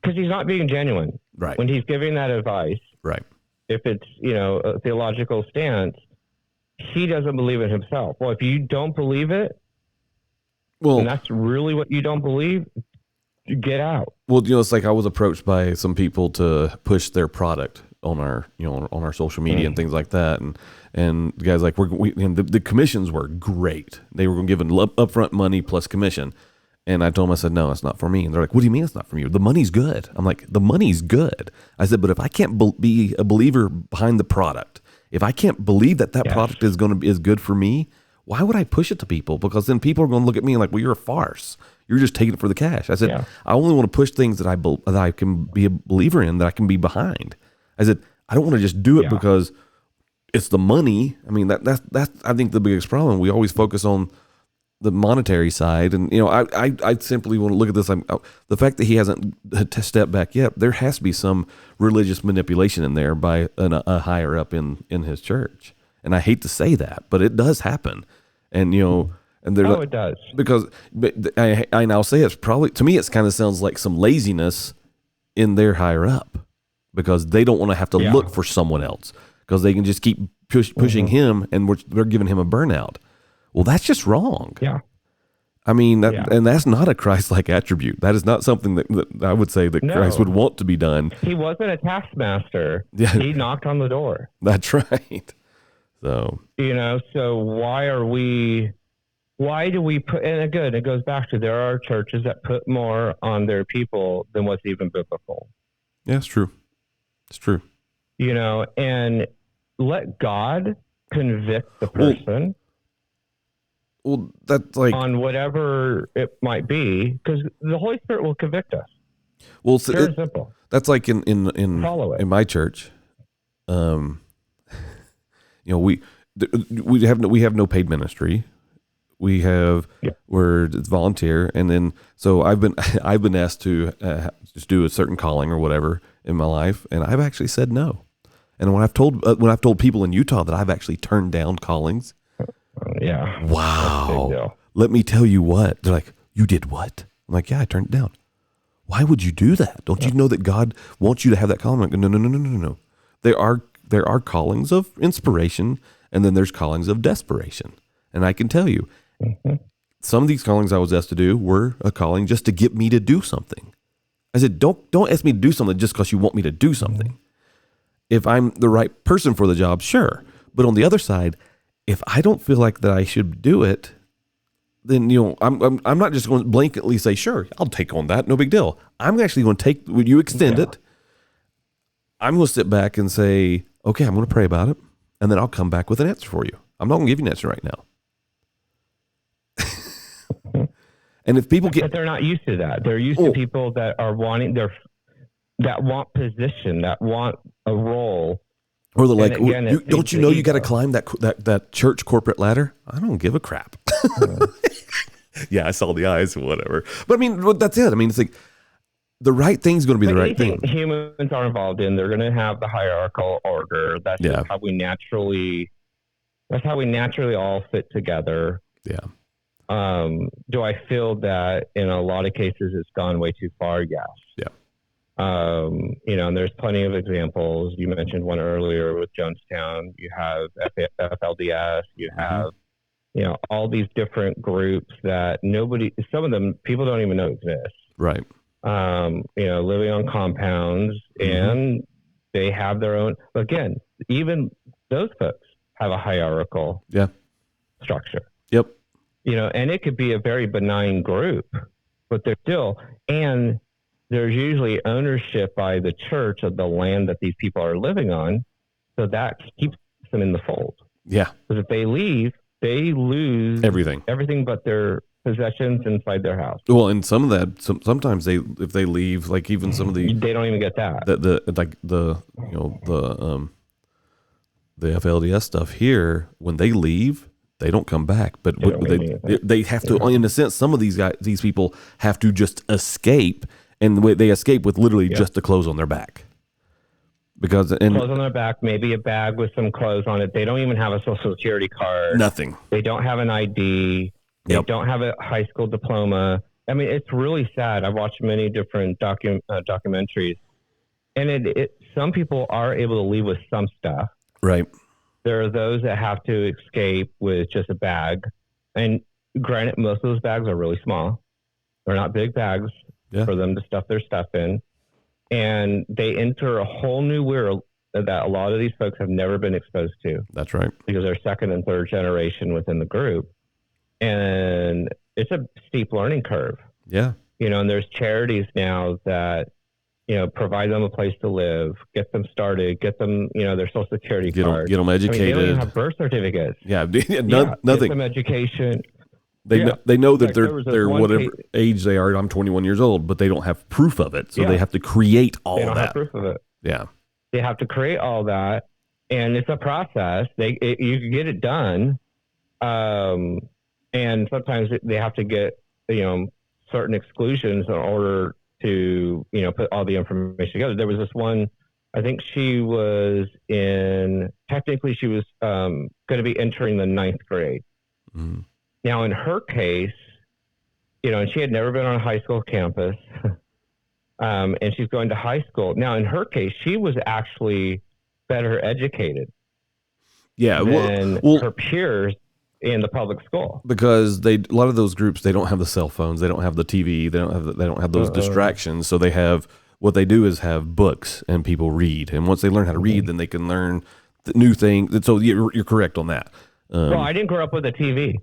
Because he's not being genuine. Right. When he's giving that advice. Right. If it's, a theological stance, he doesn't believe it himself. Well, if you don't believe it, and that's really what you don't believe, get out. Well, it's like I was approached by some people to push their product on our, on our social media and things like that. And the guys like, the commissions were great. They were giving upfront money plus commission. And I told them, I said, no, it's not for me. And they're like, what do you mean it's not for you? The money's good. I'm like, the money's good. I said, but if I can't be a believer behind the product, if I can't believe that product is good for me, why would I push it to people? Because then people are going to look at me like, well, you're a farce. You're just taking it for the cash. I said, I only want to push things that I can be a believer in, that I can be behind. I said, I don't want to just do it because it's the money. I mean, that's I think the biggest problem. We always focus on the monetary side, and I simply want to look at this. The fact that he hasn't stepped back yet, there has to be some religious manipulation in there by a higher up in his church. And I hate to say that, but it does happen. And and there's it does, because I'll say it's probably, to me, it kind of sounds like some laziness in their higher up, because they don't want to have to look for someone else, because they can just keep pushing him, and they're giving him a burnout. Well, that's just wrong. Yeah. I mean, and that's not a Christ-like attribute. That is not something that I would say that Christ would want to be done. He wasn't a taskmaster. Yeah. He knocked on the door. That's right. So, so why do we put, and again, it goes back to, there are churches that put more on their people than what's even biblical. Yeah, it's true. It's true. And let God convict the person. Well, that's like on whatever it might be, because the Holy Spirit will convict us. Well, very simple. That's like in my church. We have no paid ministry. We're volunteer, and then so I've been asked to just do a certain calling or whatever in my life, and I've actually said no. And when I've told people in Utah that I've actually turned down callings. Yeah. Wow. Let me tell you what. They're like, you did what? I'm like, yeah, I turned it down. Why would you do that? Don't you know that God wants you to have that calling? I'm like, no. There are callings of inspiration, and then there's callings of desperation. And I can tell you, some of these callings I was asked to do were a calling just to get me to do something. I said, don't ask me to do something just because you want me to do something. If I'm the right person for the job, sure. But on the other side, if I don't feel like that I should do it, then I'm not just going to blanketly say, sure, I'll take on that, no big deal. I'm actually going to take, when you extend it, I'm going to sit back and say, okay, I'm going to pray about it, and then I'll come back with an answer for you. I'm not going to give you an answer right now. And if people but they're not used to that. They're used to people that are that want position, that want a role. Or they're like, don't you know you got to climb that church corporate ladder? I don't give a crap. Yeah, I saw the eyes or whatever. But I mean, that's it. I mean, it's like the right thing's going to be the right thing. Humans are involved in, they're going to have the hierarchical order. That's just how we naturally That's how we naturally all fit together. Yeah. Do I feel that in a lot of cases it's gone way too far? Yes. Yeah. And there's plenty of examples. You mentioned one earlier with Jonestown. You have FLDS. You have, all these different groups that some of them people don't even know exist. Right. Living on compounds, and they have their own. Again, even those folks have a hierarchical structure. Yep. And it could be a very benign group, but they're still, and there's usually ownership by the church of the land that these people are living on. So that keeps them in the fold. Yeah. Because if they leave, they lose everything but their possessions inside their house. Well, and some of that, sometimes if they leave, like even some of the, they don't even get that. The FLDS stuff here, when they leave, they don't come back, but they have to, in a sense, some of these people have to just escape, and they escape with literally just the clothes on their back. Clothes on their back, maybe a bag with some clothes on it. They don't even have a social security card. Nothing. They don't have an ID. They don't have a high school diploma. I mean, it's really sad. I've watched many different documentaries, and some people are able to leave with some stuff. Right. There are those that have to escape with just a bag. And granted, most of those bags are really small. They're not big bags for them to stuff their stuff in. And they enter a whole new world that a lot of these folks have never been exposed to. That's right. Because they're second and third generation within the group. And it's a steep learning curve. Yeah. And there's charities now that provide them a place to live, get them started, get them, their social security card. Get them educated. They don't even have birth certificates. Nothing. Get them education. They know that they're whatever age they are. I'm 21 years old, but they don't have proof of it. So they have to create all that. They don't have proof of it. Yeah. They have to create all that. And it's a process. You can get it done. And sometimes they have to get, certain exclusions in order to, put all the information together. There was this one, I think she was going to be entering the 9th grade. Mm. Now, in her case, and she had never been on a high school campus, and she's going to high school. Now, in her case, she was actually better educated than her peers in the public school, because a lot of those groups, they don't have the cell phones, they don't have the TV, they don't have those distractions. So what they do is have books and people read, and once they learn how to read, then they can learn the new things. So you're correct on that. Well, I didn't grow up with a TV,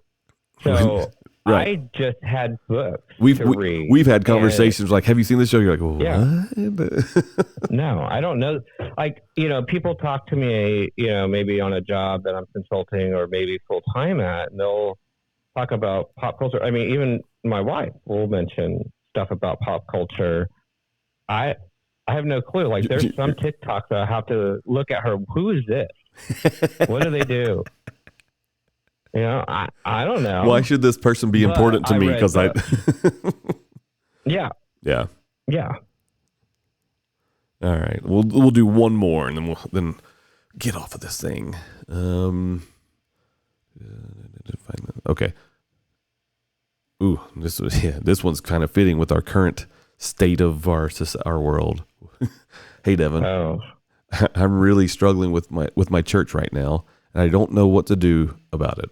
so right. I just had books to read. We've had conversations like, have you seen this show? You're like, what? Yeah. No, I don't know. Like, people talk to me, maybe on a job that I'm consulting or maybe full time at, and they'll talk about pop culture. I mean, even my wife will mention stuff about pop culture. I have no clue. Like, there's some TikToks that I have to look at her. Who is this? What do they do? I don't know. Why should this person be important to me? Because Yeah. Yeah. Yeah. All right. We'll do one more, and then we'll get off of this thing. Okay. Ooh, this one's kind of fitting with our current state of our world. Hey, Devin. Oh. I'm really struggling with my church right now, and I don't know what to do about it.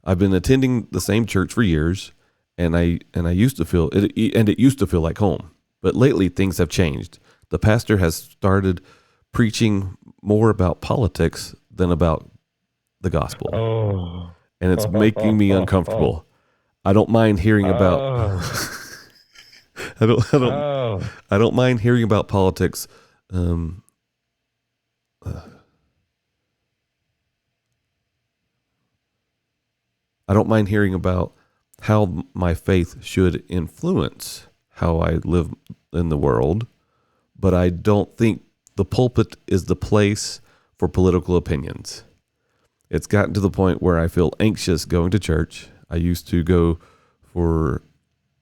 I've been attending the same church for years, and I used to feel it, and it used to feel like home. But lately, things have changed. The pastor has started preaching more about politics than about the gospel, and it's making me uncomfortable. I don't mind hearing about. I don't mind hearing about politics. I don't mind hearing about how my faith should influence how I live in the world, but I don't think the pulpit is the place for political opinions. It's gotten to the point where I feel anxious going to church. I used to go for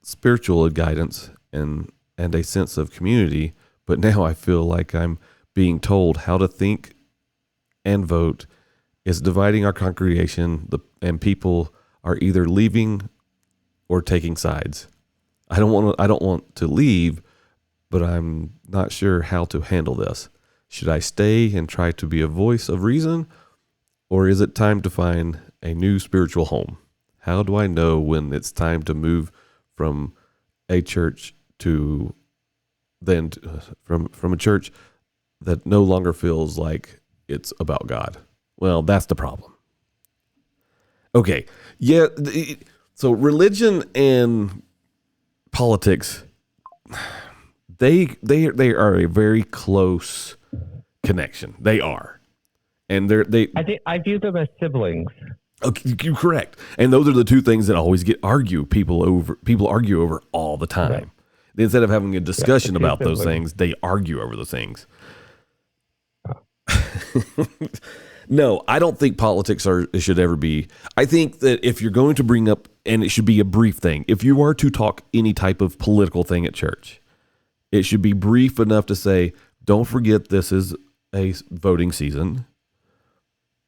spiritual guidance and a sense of community, but now I feel like I'm being told how to think and vote It's dividing our congregation, and people are either leaving or taking sides. I don't want to leave, but I'm not sure how to handle this. Should I stay and try to be a voice of reason, or is it time to find a new spiritual home? How do I know when it's time to move from a church to from a church that no longer feels like it's about God? Well, that's the problem. Okay. Yeah. So religion and politics, they are a very close connection. They are. And I view them as siblings. Okay, you're correct. And those are the two things that always people argue over all the time. Right. Instead of having a discussion about those things, they argue over the things. No, I don't think politics should ever be. I think that if you're going to bring up, and it should be a brief thing, if you are to talk any type of political thing at church, it should be brief enough to say, don't forget this is a voting season.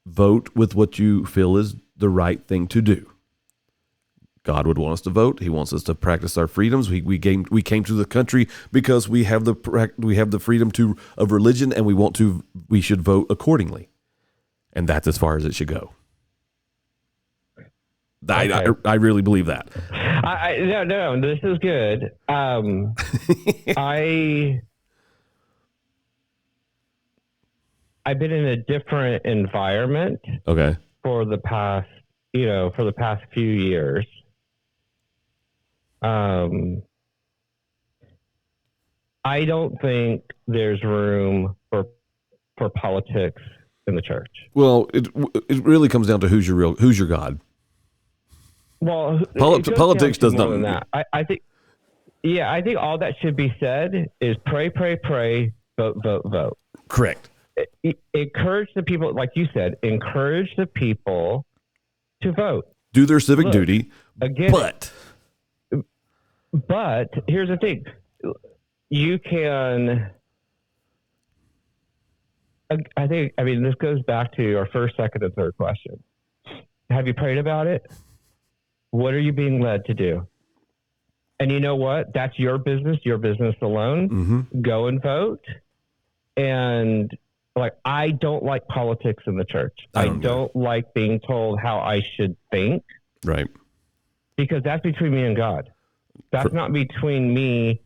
Vote with what you feel is the right thing to do. God would want us to vote. He wants us to practice our freedoms. We came to the country because we have the freedom of religion, and we should vote accordingly. And that's as far as it should go. Okay. I really believe that. No, this is good. I've been in a different environment. Okay. For the past few years. I don't think there's room for politics in the church. Well, it really comes down to who's your God. Well, politics does not. I think all that should be said is pray, vote. Correct. Encourage the people, like you said, encourage the people to vote. Do their civic duty. Again, but here's the thing. You can, this goes back to our first, second, and third question. Have you prayed about it? What are you being led to do? And you know what? That's your business alone. Mm-hmm. Go and vote. And I don't like politics in the church. I don't like being told how I should think. Right. Because that's between me and God. That's not between me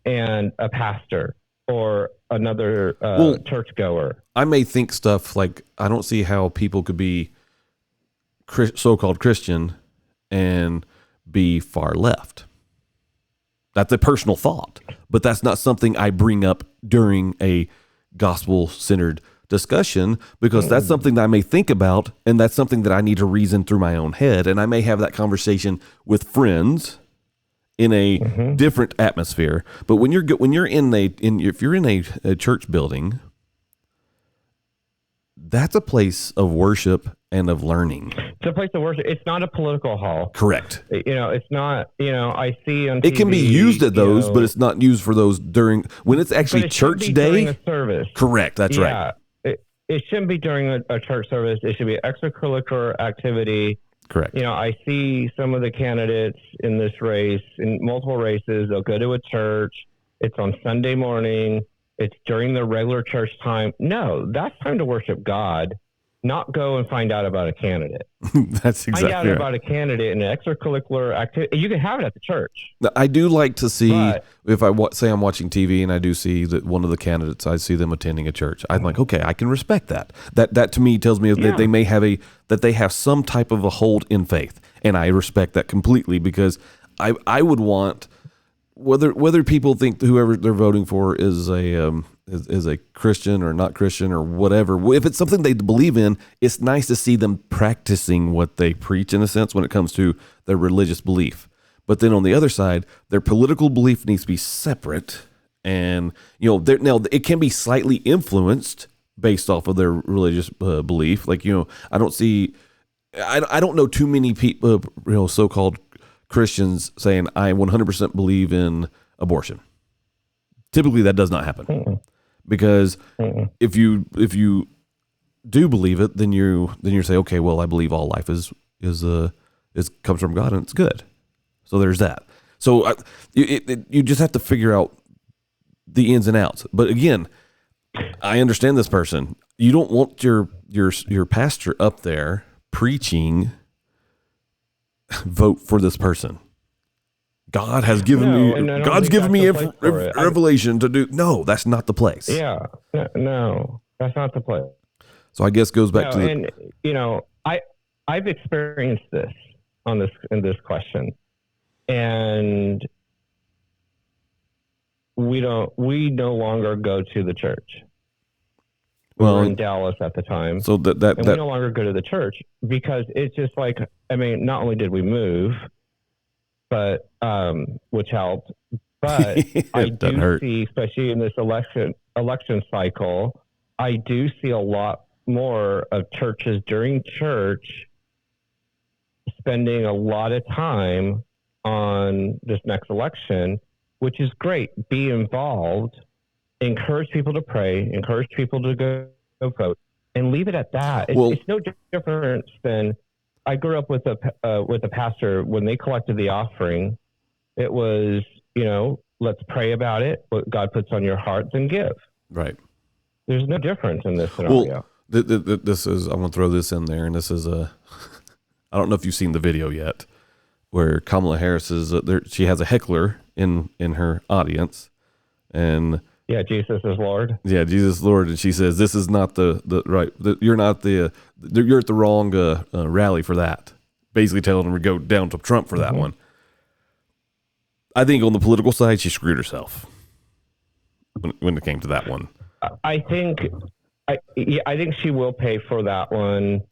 and a pastor or another churchgoer. I may think stuff like, I don't see how people could be so-called Christian and be far left. That's a personal thought, but that's not something I bring up during a gospel-centered discussion, because that's something that I may think about, and that's something that I need to reason through my own head, and I may have that conversation with friends in a different atmosphere. But when you're if you're in a church building, that's a place of worship and of learning. It's a place of worship. It's not a political hall. Correct. It's not, I see on TV, it can be used at those, but it's not used for those when it's actually church day. During a service. Correct. That's right. It shouldn't be during a church service. It should be extracurricular activity. Correct. I see some of the candidates in this race, in multiple races, they'll go to a church. It's on Sunday morning. It's during the regular church time. No, that's time to worship God, not go and find out about a candidate. That's exactly Find out about a candidate in an extracurricular activity. You can have it at the church. I do like to see, if I say I'm watching TV and I do see that one of the candidates, I see them attending a church. I'm like, okay, I can respect that. That to me tells me that they may have that they have some type of a hold in faith, and I respect that completely, because I would want, whether people think whoever they're voting for is a Christian or not Christian or whatever, if it's something they believe in, it's nice to see them practicing what they preach, in a sense, when it comes to their religious belief. But then on the other side, their political belief needs to be separate, and now it can be slightly influenced based off of their religious belief. I don't know too many people, so-called Christians saying I 100% believe in abortion. Typically that does not happen. Because if you do believe it, then you say, okay, well, I believe all life is comes from God and it's good. So there's that. So you just have to figure out the ins and outs. But again, I understand this person. You don't want your pastor up there preaching, vote for this person. God has given God's given me revelation to do. No, that's not the place. Yeah, no, that's not the place. So I guess goes back to and I've experienced this in this question, and we no longer go to the church. We were in Dallas at the time, so we no longer go to the church because it's just like, I mean, not only did we move, but which helped, but I do see, especially in this election cycle, I do see a lot more of churches during church spending a lot of time on this next election, which is great. Be involved, encourage people to pray, encourage people to go vote, and leave it at that. It's no different than I grew up with a pastor when they collected the offering. It was, let's pray about it. What God puts on your heart, then give. Right. There's no difference in this scenario. This is, I'm going to throw this in there, and this is I don't know if you've seen the video yet, where Kamala Harris is she has a heckler in her audience, and yeah, Jesus is Lord. Yeah, Jesus is Lord, and she says, "This is not the right. You're not you're at the wrong rally for that." Basically, telling her to go down to Trump for that one. I think on the political side, she screwed herself when it came to that one. I think she will pay for that one.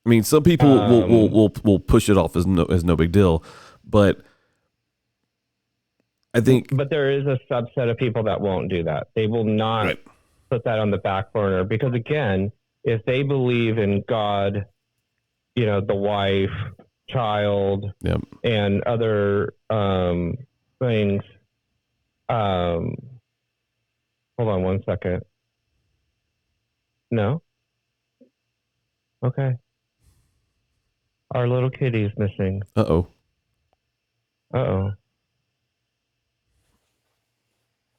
I mean, some people will push it off as no big deal, but I think. But there is a subset of people that won't do that. They will not put that on the back burner because, again, if they believe in God, the wife, child, and other things. Hold on one second. No. Okay. Our little kitty's missing. Uh-oh.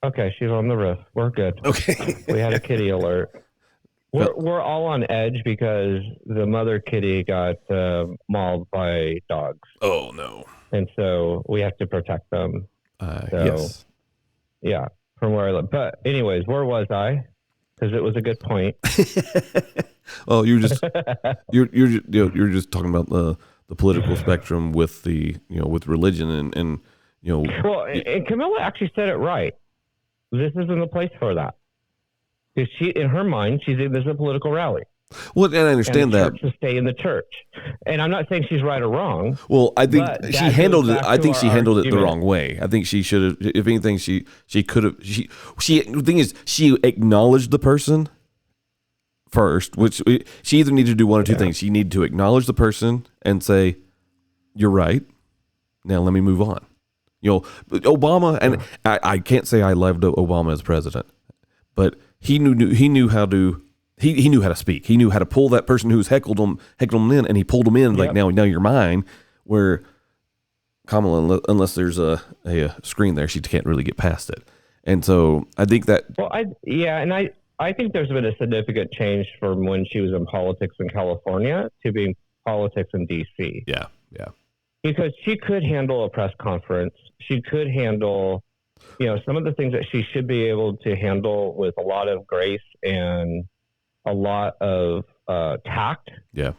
Okay, she's on the roof. We're good. Okay. We had a kitty alert. We're all on edge because the mother kitty got mauled by dogs. Oh, no. And so we have to protect them. Yes. Yeah, from where I live. But anyways, where was I? Because it was a good point. Oh, you're just talking about the political spectrum with with religion and. Well, and Camilla actually said it right. This isn't the place for that. Because in her mind, she's this is a political rally. Well, and I understand that to stay in the church, and I'm not saying she's right or wrong. Well, I think she handled it. I think she handled it the wrong way. I think she should have. If anything, she could have. The thing is, she acknowledged the person first, which she either needed to do one or two things. She needed to acknowledge the person and say, "You're right. Now let me move on." Obama, and I can't say I loved Obama as president, but he knew how to. He knew how to speak. He knew how to pull that person who's heckled him in, and he pulled him in like now you're mine. Where Kamala, unless there's a screen there, she can't really get past it. And so I think that. Well, I think there's been a significant change from when she was in politics in California to being politics in D.C. Yeah. Because she could handle a press conference. She could handle, some of the things that she should be able to handle with a lot of grace and a lot of tact. Yeah.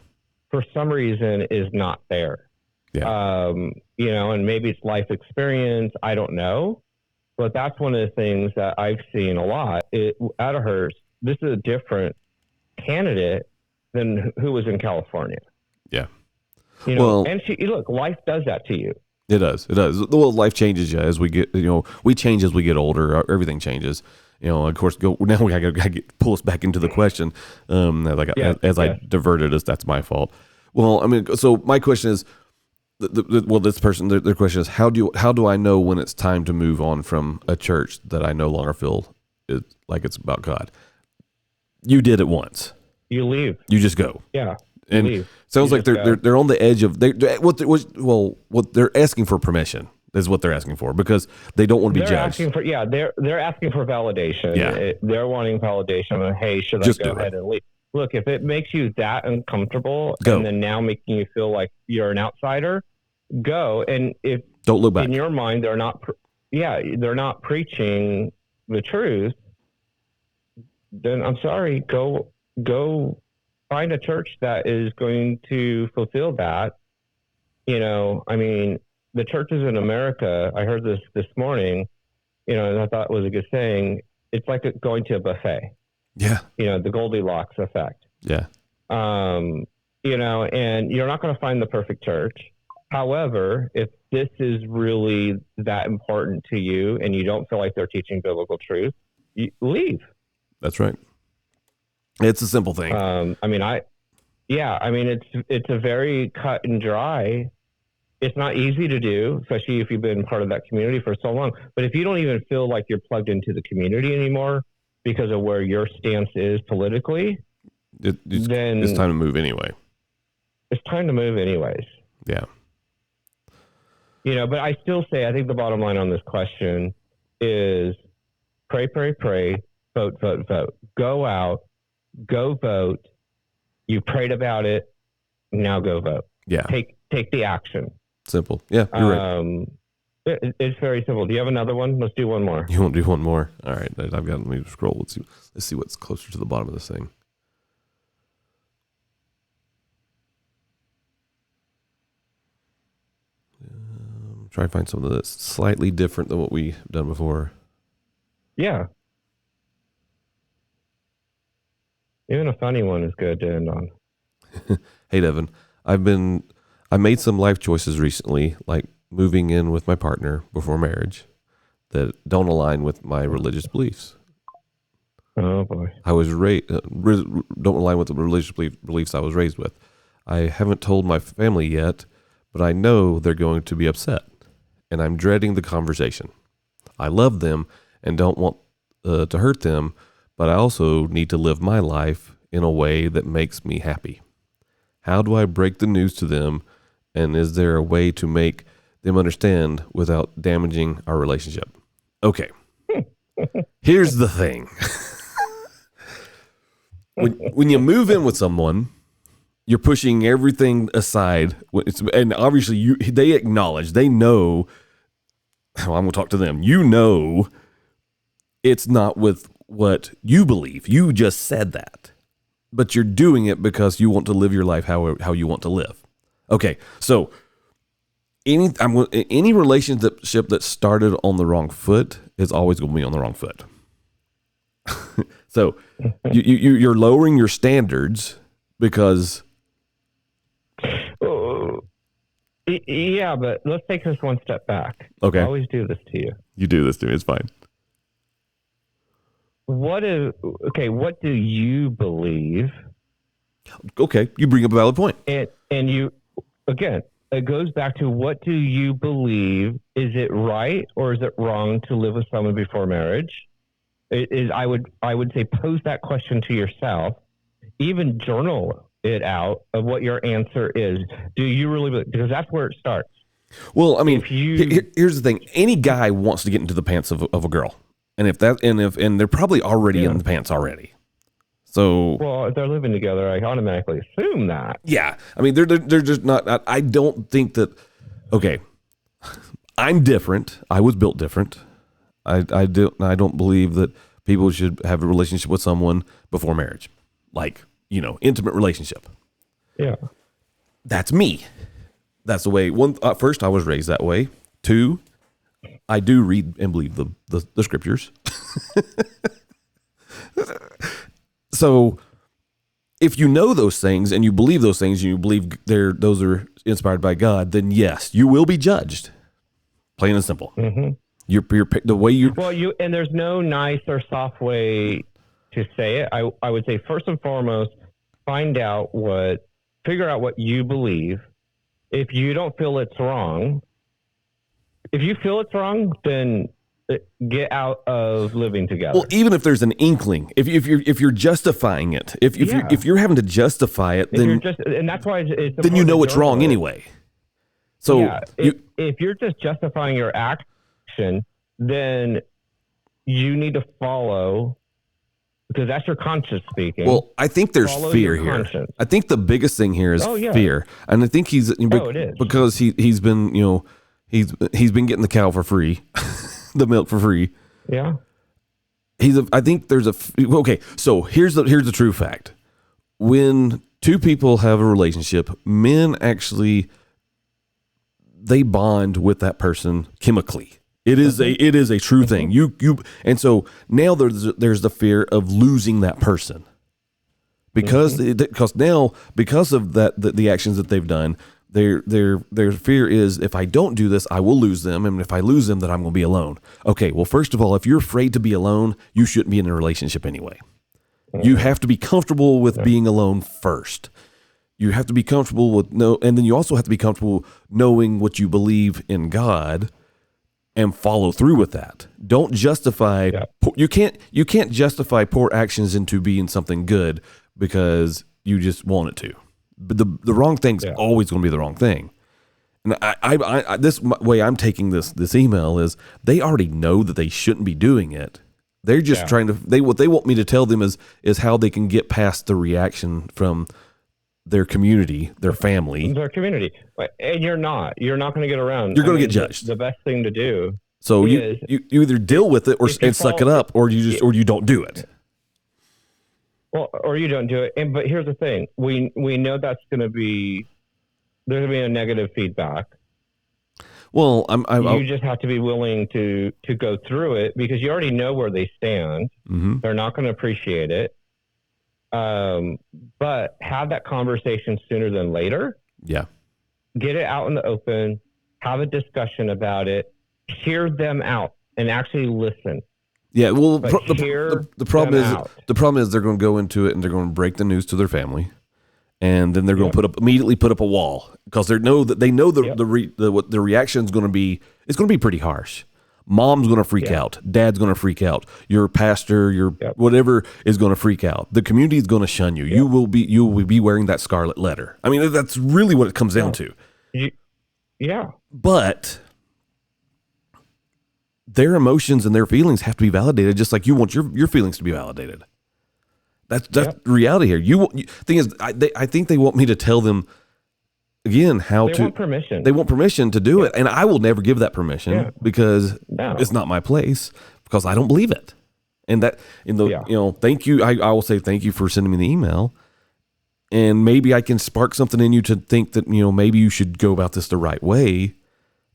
For some reason is not there. Yeah. And maybe it's life experience. I don't know. But that's one of the things that I've seen a lot out of her. This is a different candidate than who was in California. Yeah. And look, life does that to you. It does. Well, life changes you as we get, we change as we get older. Everything changes. Of course, now we got to pull us back into the question. I diverted us, that's my fault. Well, I mean, so my question is, this person, their question is, how do I know when it's time to move on from a church that I no longer feel is like it's about God? You did it once. You leave. You just go. Yeah. And leave. Sounds like they're on the edge of what they're asking for permission is what they're asking for, because they don't want to be judged. They're asking for validation. Yeah. They're wanting validation. Hey, should Just I go ahead and leave? Look, if it makes you that uncomfortable go. and then now making you feel like you're an outsider, go. And if don't look back in your mind, they're not preaching the truth, then I'm sorry, go find a church that is going to fulfill that. I mean, the churches in America, I heard this morning, and I thought it was a good saying. It's like going to a buffet. Yeah. The Goldilocks effect. Yeah. And you're not going to find the perfect church. However, if this is really that important to you and you don't feel like they're teaching biblical truth, you leave. That's right. It's a simple thing. It's a very cut and dry. It's not easy to do, especially if you've been part of that community for so long. But if you don't even feel like you're plugged into the community anymore because of where your stance is politically, then it's time to move anyway. It's time to move anyways. Yeah. But I still say, I think the bottom line on this question is pray, vote. Go out, go vote. You prayed about it. Now go vote. Yeah. Take the action. Simple. Yeah, you're right. It's very simple. Do you have another one? Let's do one more. You want to do one more? All right. Let me scroll. Let's see what's closer to the bottom of this thing. Try to find something that's slightly different than what we've done before. Yeah. Even a funny one is good to end on. Hey, Devin, I made some life choices recently, like moving in with my partner before marriage, that don't align with my religious beliefs. Oh boy. I was don't align with the religious beliefs I was raised with. I haven't told my family yet, but I know they're going to be upset, and I'm dreading the conversation. I love them and don't want to hurt them, but I also need to live my life in a way that makes me happy. How do I break the news to them, and is there a way to make them understand without damaging our relationship? Okay. Here's the thing. When you move in with someone, you're pushing everything aside. And obviously they acknowledge, they know, well, I'm going to talk to them. It's not with what you believe. You just said that. But you're doing it because you want to live your life how you want to live. Okay, so any relationship that started on the wrong foot is always going to be on the wrong foot. So you're lowering your standards because. Yeah, but let's take this one step back. Okay. I always do this to you. You do this to me. It's fine. What do you believe? Okay, you bring up a valid point. And you, again, it goes back to, what do you believe? Is it right or is it wrong to live with someone before marriage? I would say pose that question to yourself. Even journal it out of what your answer is. Do you really believe? Because that's where it starts. Well, I mean, here's the thing. Any guy wants to get into the pants of a girl. And if they're probably already in the pants already. So, well, if they're living together, I automatically assume that. Yeah, I mean, they're just not. I don't think that. Okay, I'm different. I was built different. I don't believe that people should have a relationship with someone before marriage, like intimate relationship. Yeah, that's me. That's the way. First, I was raised that way. Two, I do read and believe the scriptures. So if you know those things and you believe those things and you believe those are inspired by God, then yes, you will be judged. Plain and simple. Mm-hmm. You're the way you. Well, and there's no nice or soft way to say it. I would say first and foremost, figure out what you believe. If you don't feel it's wrong, if you feel it's wrong, then get out of living together. Well, even if there's an inkling, if you're justifying it, if you're having to justify it, then and that's why it's then you know it's wrong anyway. So if you're just justifying your action, then you need to follow, because that's your conscience speaking. Well, I think there's fear here. I think the biggest thing here is fear, and I think it is. Because he's been he's been getting the cow for free, the milk for free. Yeah. I think there's okay. So here's the true fact: when two people have a relationship, men actually they bond with that person chemically. It is a true thing. And so now there's the fear of losing that person because now because of that the actions that they've done, their fear is, if I don't do this, I will lose them, and if I lose them, then I'm going to be alone. Okay, well, first of all, if you're afraid to be alone, you shouldn't be in a relationship anyway. You have to be comfortable with being alone first. You have to be comfortable with and then you also have to be comfortable knowing what you believe in God and follow through with that. Don't justify. You can't justify poor actions into being something good because you just want it to. But the wrong thing's always going to be the wrong thing. And I this way I'm taking this email is they already know that they shouldn't be doing it. They're just trying to. What they want me to tell them is how they can get past the reaction from their community, their family. Their community. And you're not going to get around. You're going to get judged. The best thing to do. So you either deal with it and suck it up, or you don't do it. Well, or you don't do it. But here's the thing. We know there's going to be a negative feedback. Well, you just have to be willing to go through it, because you already know where they stand. Mm-hmm. They're not going to appreciate it. But have that conversation sooner than later. Yeah. Get it out in the open, have a discussion about it, hear them out, and actually listen. Yeah. Well, the problem is they're going to go into it and they're going to break the news to their family, and then they're going to immediately put up a wall, because they know what the reaction is going to be. It's going to be pretty harsh. Mom's going to freak out. Dad's going to freak out. Your pastor, whatever is going to freak out. The community is going to shun you. You will be wearing that scarlet letter. I mean, that's really what it comes down to. Yeah. But their emotions and their feelings have to be validated, just like you want your feelings to be validated. That's the reality here. Thing is, I think they want me to tell them again they want permission. They want permission to do it, and I will never give that permission because it's not my place, because I don't believe it. And that thank you. I will say thank you for sending me the email, and maybe I can spark something in you to think that maybe you should go about this the right way.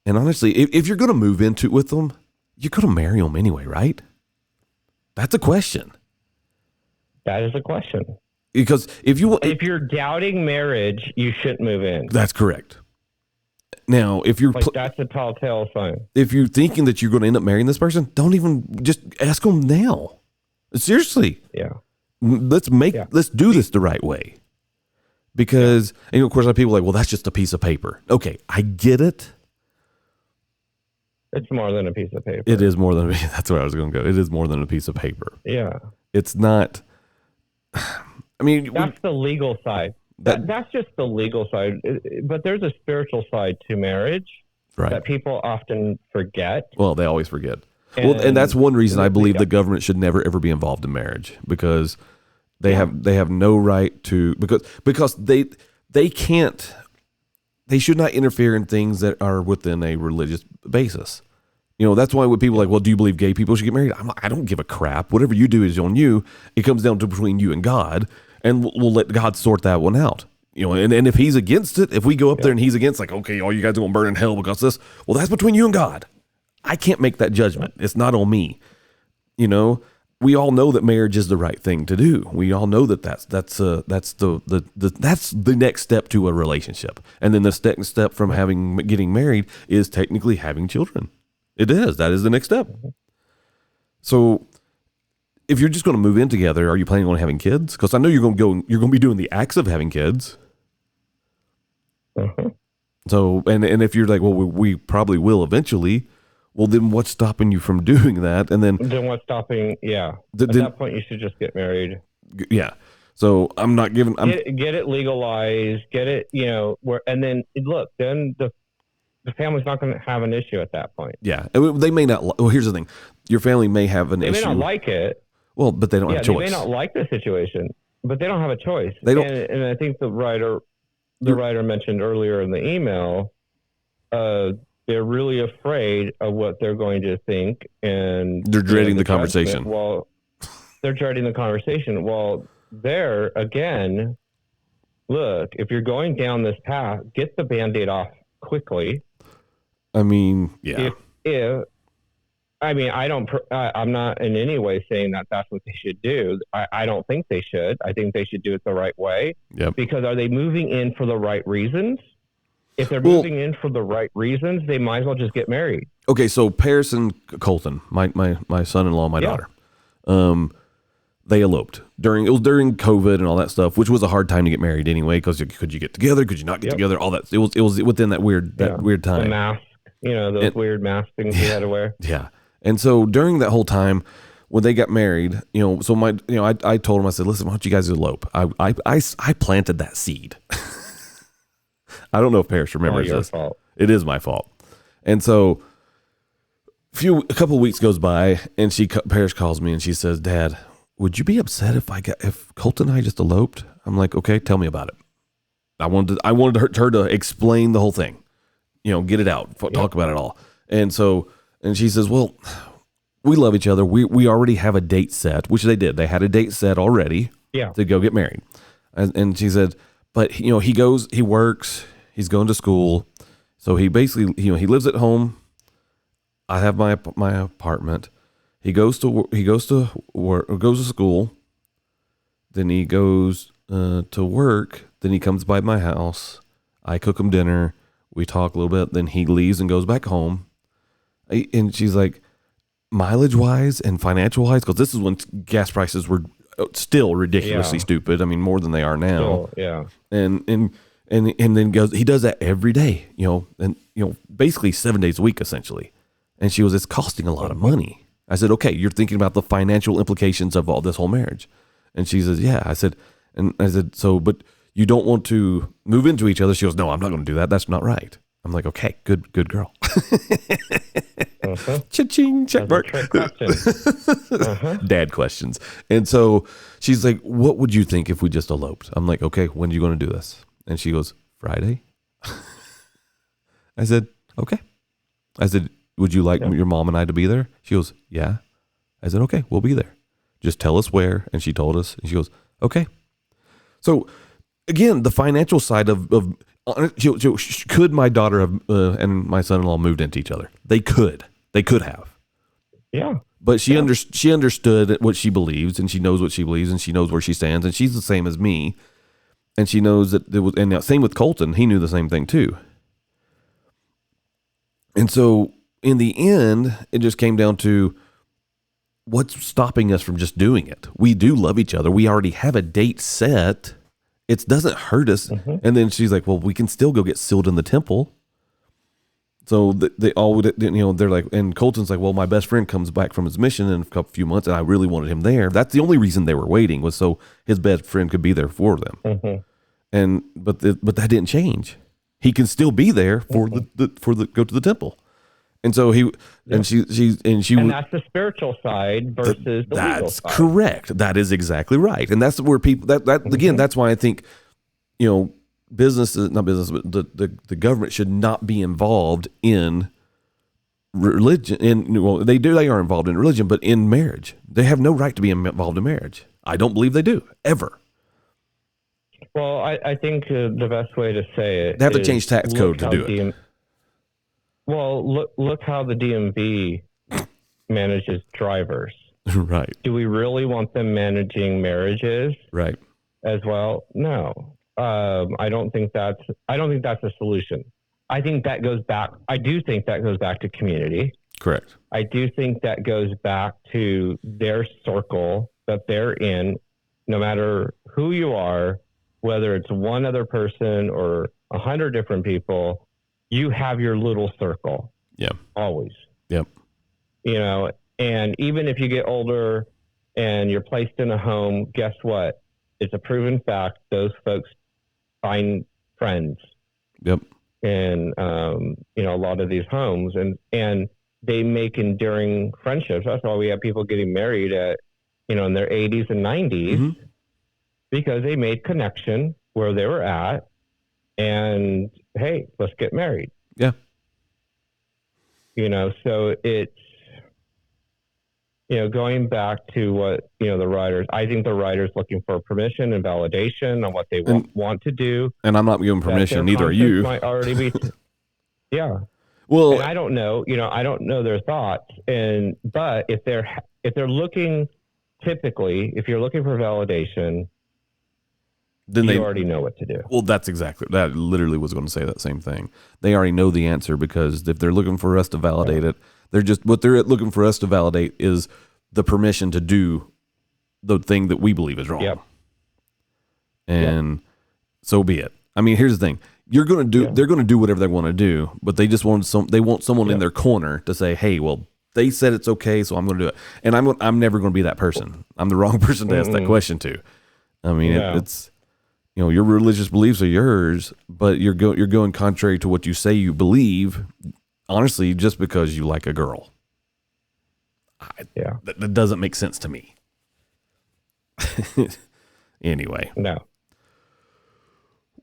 And honestly, if you're going to move into it with them, you're going to marry them anyway, right? That's a question. That is a question. Because if you're doubting marriage, you shouldn't move in. That's correct. Now, if you're that's a telltale sign. If you're thinking that you're going to end up marrying this person, don't even just ask them now. Seriously. Yeah. Let's do this the right way. Because of course, people are like, well, that's just a piece of paper. Okay, I get it. It's more than a piece of paper. It is more than that's where I was going to go. It is more than a piece of paper. Yeah. It's not. I mean, that's the legal side. That's just the legal side. But there's a spiritual side to marriage that people often forget. Well, they always forget. And that's one reason I believe the government should never ever be involved in marriage, because they have no right to, because they can't. They should not interfere in things that are within a religious basis. That's why when people are like, well, do you believe gay people should get married? I don't give a crap. Whatever you do is on you. It comes down to between you and God. And we'll let God sort that one out. And if he's against it, if we go up there and he's against, like, okay, all you guys are going to burn in hell because of this, well, that's between you and God. I can't make that judgment. It's not on me. We all know that marriage is the right thing to do. We all know that that's the next step to a relationship. And then the next step from getting married is technically having children. It is. That is the next step. So if you're just going to move in together, are you planning on having kids? Because I know you're going to be doing the acts of having kids. Uh-huh. So, and if you're like, well, we probably will eventually. Well, then what's stopping you from doing that? And then what's stopping? Yeah. At that point, you should just get married. Yeah. So I'm not giving. Get it legalized. Get it. And then look. Then the family's not going to have an issue at that point. Yeah. They may not. Well, here's the thing. Your family may have an issue. They may not like it. Well, but they don't have a choice. They may not like the situation, but they don't have a choice. They don't. And I think the writer mentioned earlier in the email, they're really afraid of what they're going to think, and they're dreading the conversation. Well, they're dreading the conversation. Well, there again, look, if you're going down this path, get the Band-Aid off quickly. I mean, yeah. I'm not in any way saying that that's what they should do. I don't think they should. I think they should do it the right way. Yep. Because are they moving in for the right reasons? If they're moving in for the right reasons, they might as well just get married. Okay, so Paris and Colton, my son-in-law, my daughter, they eloped during COVID and all that stuff, which was a hard time to get married anyway. Because could you get together? Could you not get together? All that it was within that weird time. The mask, those weird mask things you had to wear. Yeah, and so during that whole time when they got married, so I told him, I said, listen, why don't you guys elope? I planted that seed. I don't know if Paris remembers this. Fault. It is my fault. And so a couple of weeks goes by, and Paris calls me and she says, Dad, would you be upset if Colton and I just eloped? I'm like, okay, tell me about it. I wanted her to explain the whole thing, get it out, talk about it all. And she says, well, we love each other. We already have a date set, which they did. They had a date set already to go get married. And she said, but he works, he's going to school. So he basically, he lives at home. I have my apartment. He goes to work, or goes to school. Then he goes to work. Then he comes by my house. I cook him dinner. We talk a little bit. Then he leaves and goes back home. And she's like, mileage wise and financial wise, because this is when gas prices were still ridiculously stupid. I mean, more than they are now. And then he does that every day, basically 7 days a week, essentially. And she was, it's costing a lot of money. I said, okay, you're thinking about the financial implications of all this whole marriage. And she says, yeah. I said, so, but you don't want to move into each other. She goes, no, I'm not going to do that. That's not right. I'm like, okay, good girl. Cha-ching, check mark. Dad questions. And so she's like, what would you think if we just eloped? I'm like, okay, when are you going to do this? And she goes, Friday. I said, okay. I said, would you like your mom and I to be there? She goes, yeah. I said, okay, we'll be there. Just tell us where. And she told us, and she goes, okay. So again, the financial side of could my daughter have and my son-in-law moved into each other? They could have. Yeah. But she understood what she believes, and she knows what she believes, and she knows where she stands, and she's the same as me. And she knows that there was, and now same with Colton, he knew the same thing too. And so in the end, it just came down to what's stopping us from just doing it. We do love each other. We already have a date set. It doesn't hurt us. Mm-hmm. And then she's like, well, we can still go get sealed in the temple. So they all would, they're like, and Colton's like, well, my best friend comes back from his mission in a few months, and I really wanted him there. That's the only reason they were waiting, was so his best friend could be there for them. Mm-hmm. But that didn't change. He can still be there for the go to the temple. And so and that's the spiritual side versus the legal side. That's correct. That is exactly right. And that's where people again, that's why I think, the government should not be involved in religion. They are involved in religion, but in marriage, they have no right to be involved in marriage. I don't believe they do ever. Well, I think the best way to say it, they have to change tax code to do it. Well, look how the DMV manages drivers. Right. Do we really want them managing marriages? Right. As well? No. I don't think that's a solution. I think that goes back. I do think that goes back to community. Correct. I do think that goes back to their circle that they're in, no matter who you are, whether it's one other person or 100 different people. You have your little circle. Yeah. Always. Yep. And even if you get older and you're placed in a home, guess what? It's a proven fact. Those folks find friends. Yep. In, a lot of these homes, and they make enduring friendships. That's why we have people getting married at, in their 80s and 90s, because they made connection where they were at, and hey, let's get married. Yeah. So it's, going back to what, the writers, I think the writers looking for permission and validation on what they want to do. And I'm not giving permission, neither are you. Might already be, yeah. Well, and I don't know, I don't know their thoughts. But if they're looking, typically, if you're looking for validation, then they already know what to do. Well, that literally was going to say that same thing. They already know the answer, because if they're looking for us to validate it, what they're looking for us to validate is the permission to do the thing that we believe is wrong. Yep. And so be it. I mean, here's the thing. They're going to do whatever they want to do, but they just want someone in their corner to say, hey, well, they said it's okay, so I'm going to do it. And I'm never going to be that person. I'm the wrong person to ask that question to. I mean, it's, your religious beliefs are yours, but you're going contrary to what you say you believe, honestly, just because you like a girl. That doesn't make sense to me. Anyway. No.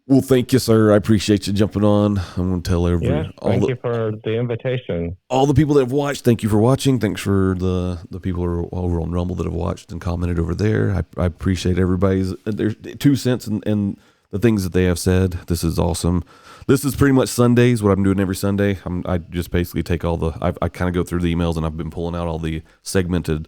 Well, thank you, sir. I appreciate you jumping on. I'm going to tell everyone. Thank you for the invitation. All the people that have watched, thank you for watching. Thanks for the people who are over on Rumble that have watched and commented over there. I appreciate everybody's their 2 cents and the things that they have said. This is awesome. This is pretty much Sundays, what I'm doing every Sunday. I just basically take I kind of go through the emails, and I've been pulling out all the segmented,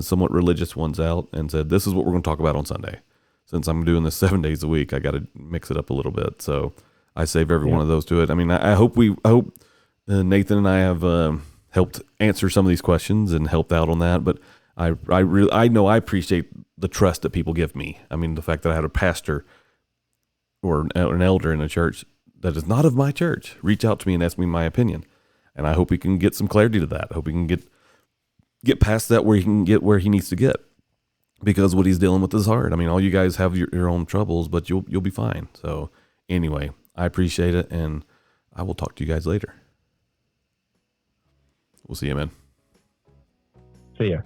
somewhat religious ones out, and said, this is what we're going to talk about on Sunday. Since I'm doing this 7 days a week, I got to mix it up a little bit. So I save every one of those to it. I mean, I hope Nathan and I have helped answer some of these questions and helped out on that. But I know I appreciate the trust that people give me. I mean, the fact that I had a pastor or an elder in a church that is not of my church reach out to me and ask me my opinion. And I hope he can get some clarity to that. I hope he can get past that, where he can get where he needs to get. Because what he's dealing with is hard. I mean, all you guys have your own troubles, but you'll be fine. So anyway, I appreciate it, and I will talk to you guys later. We'll see you, man. See ya.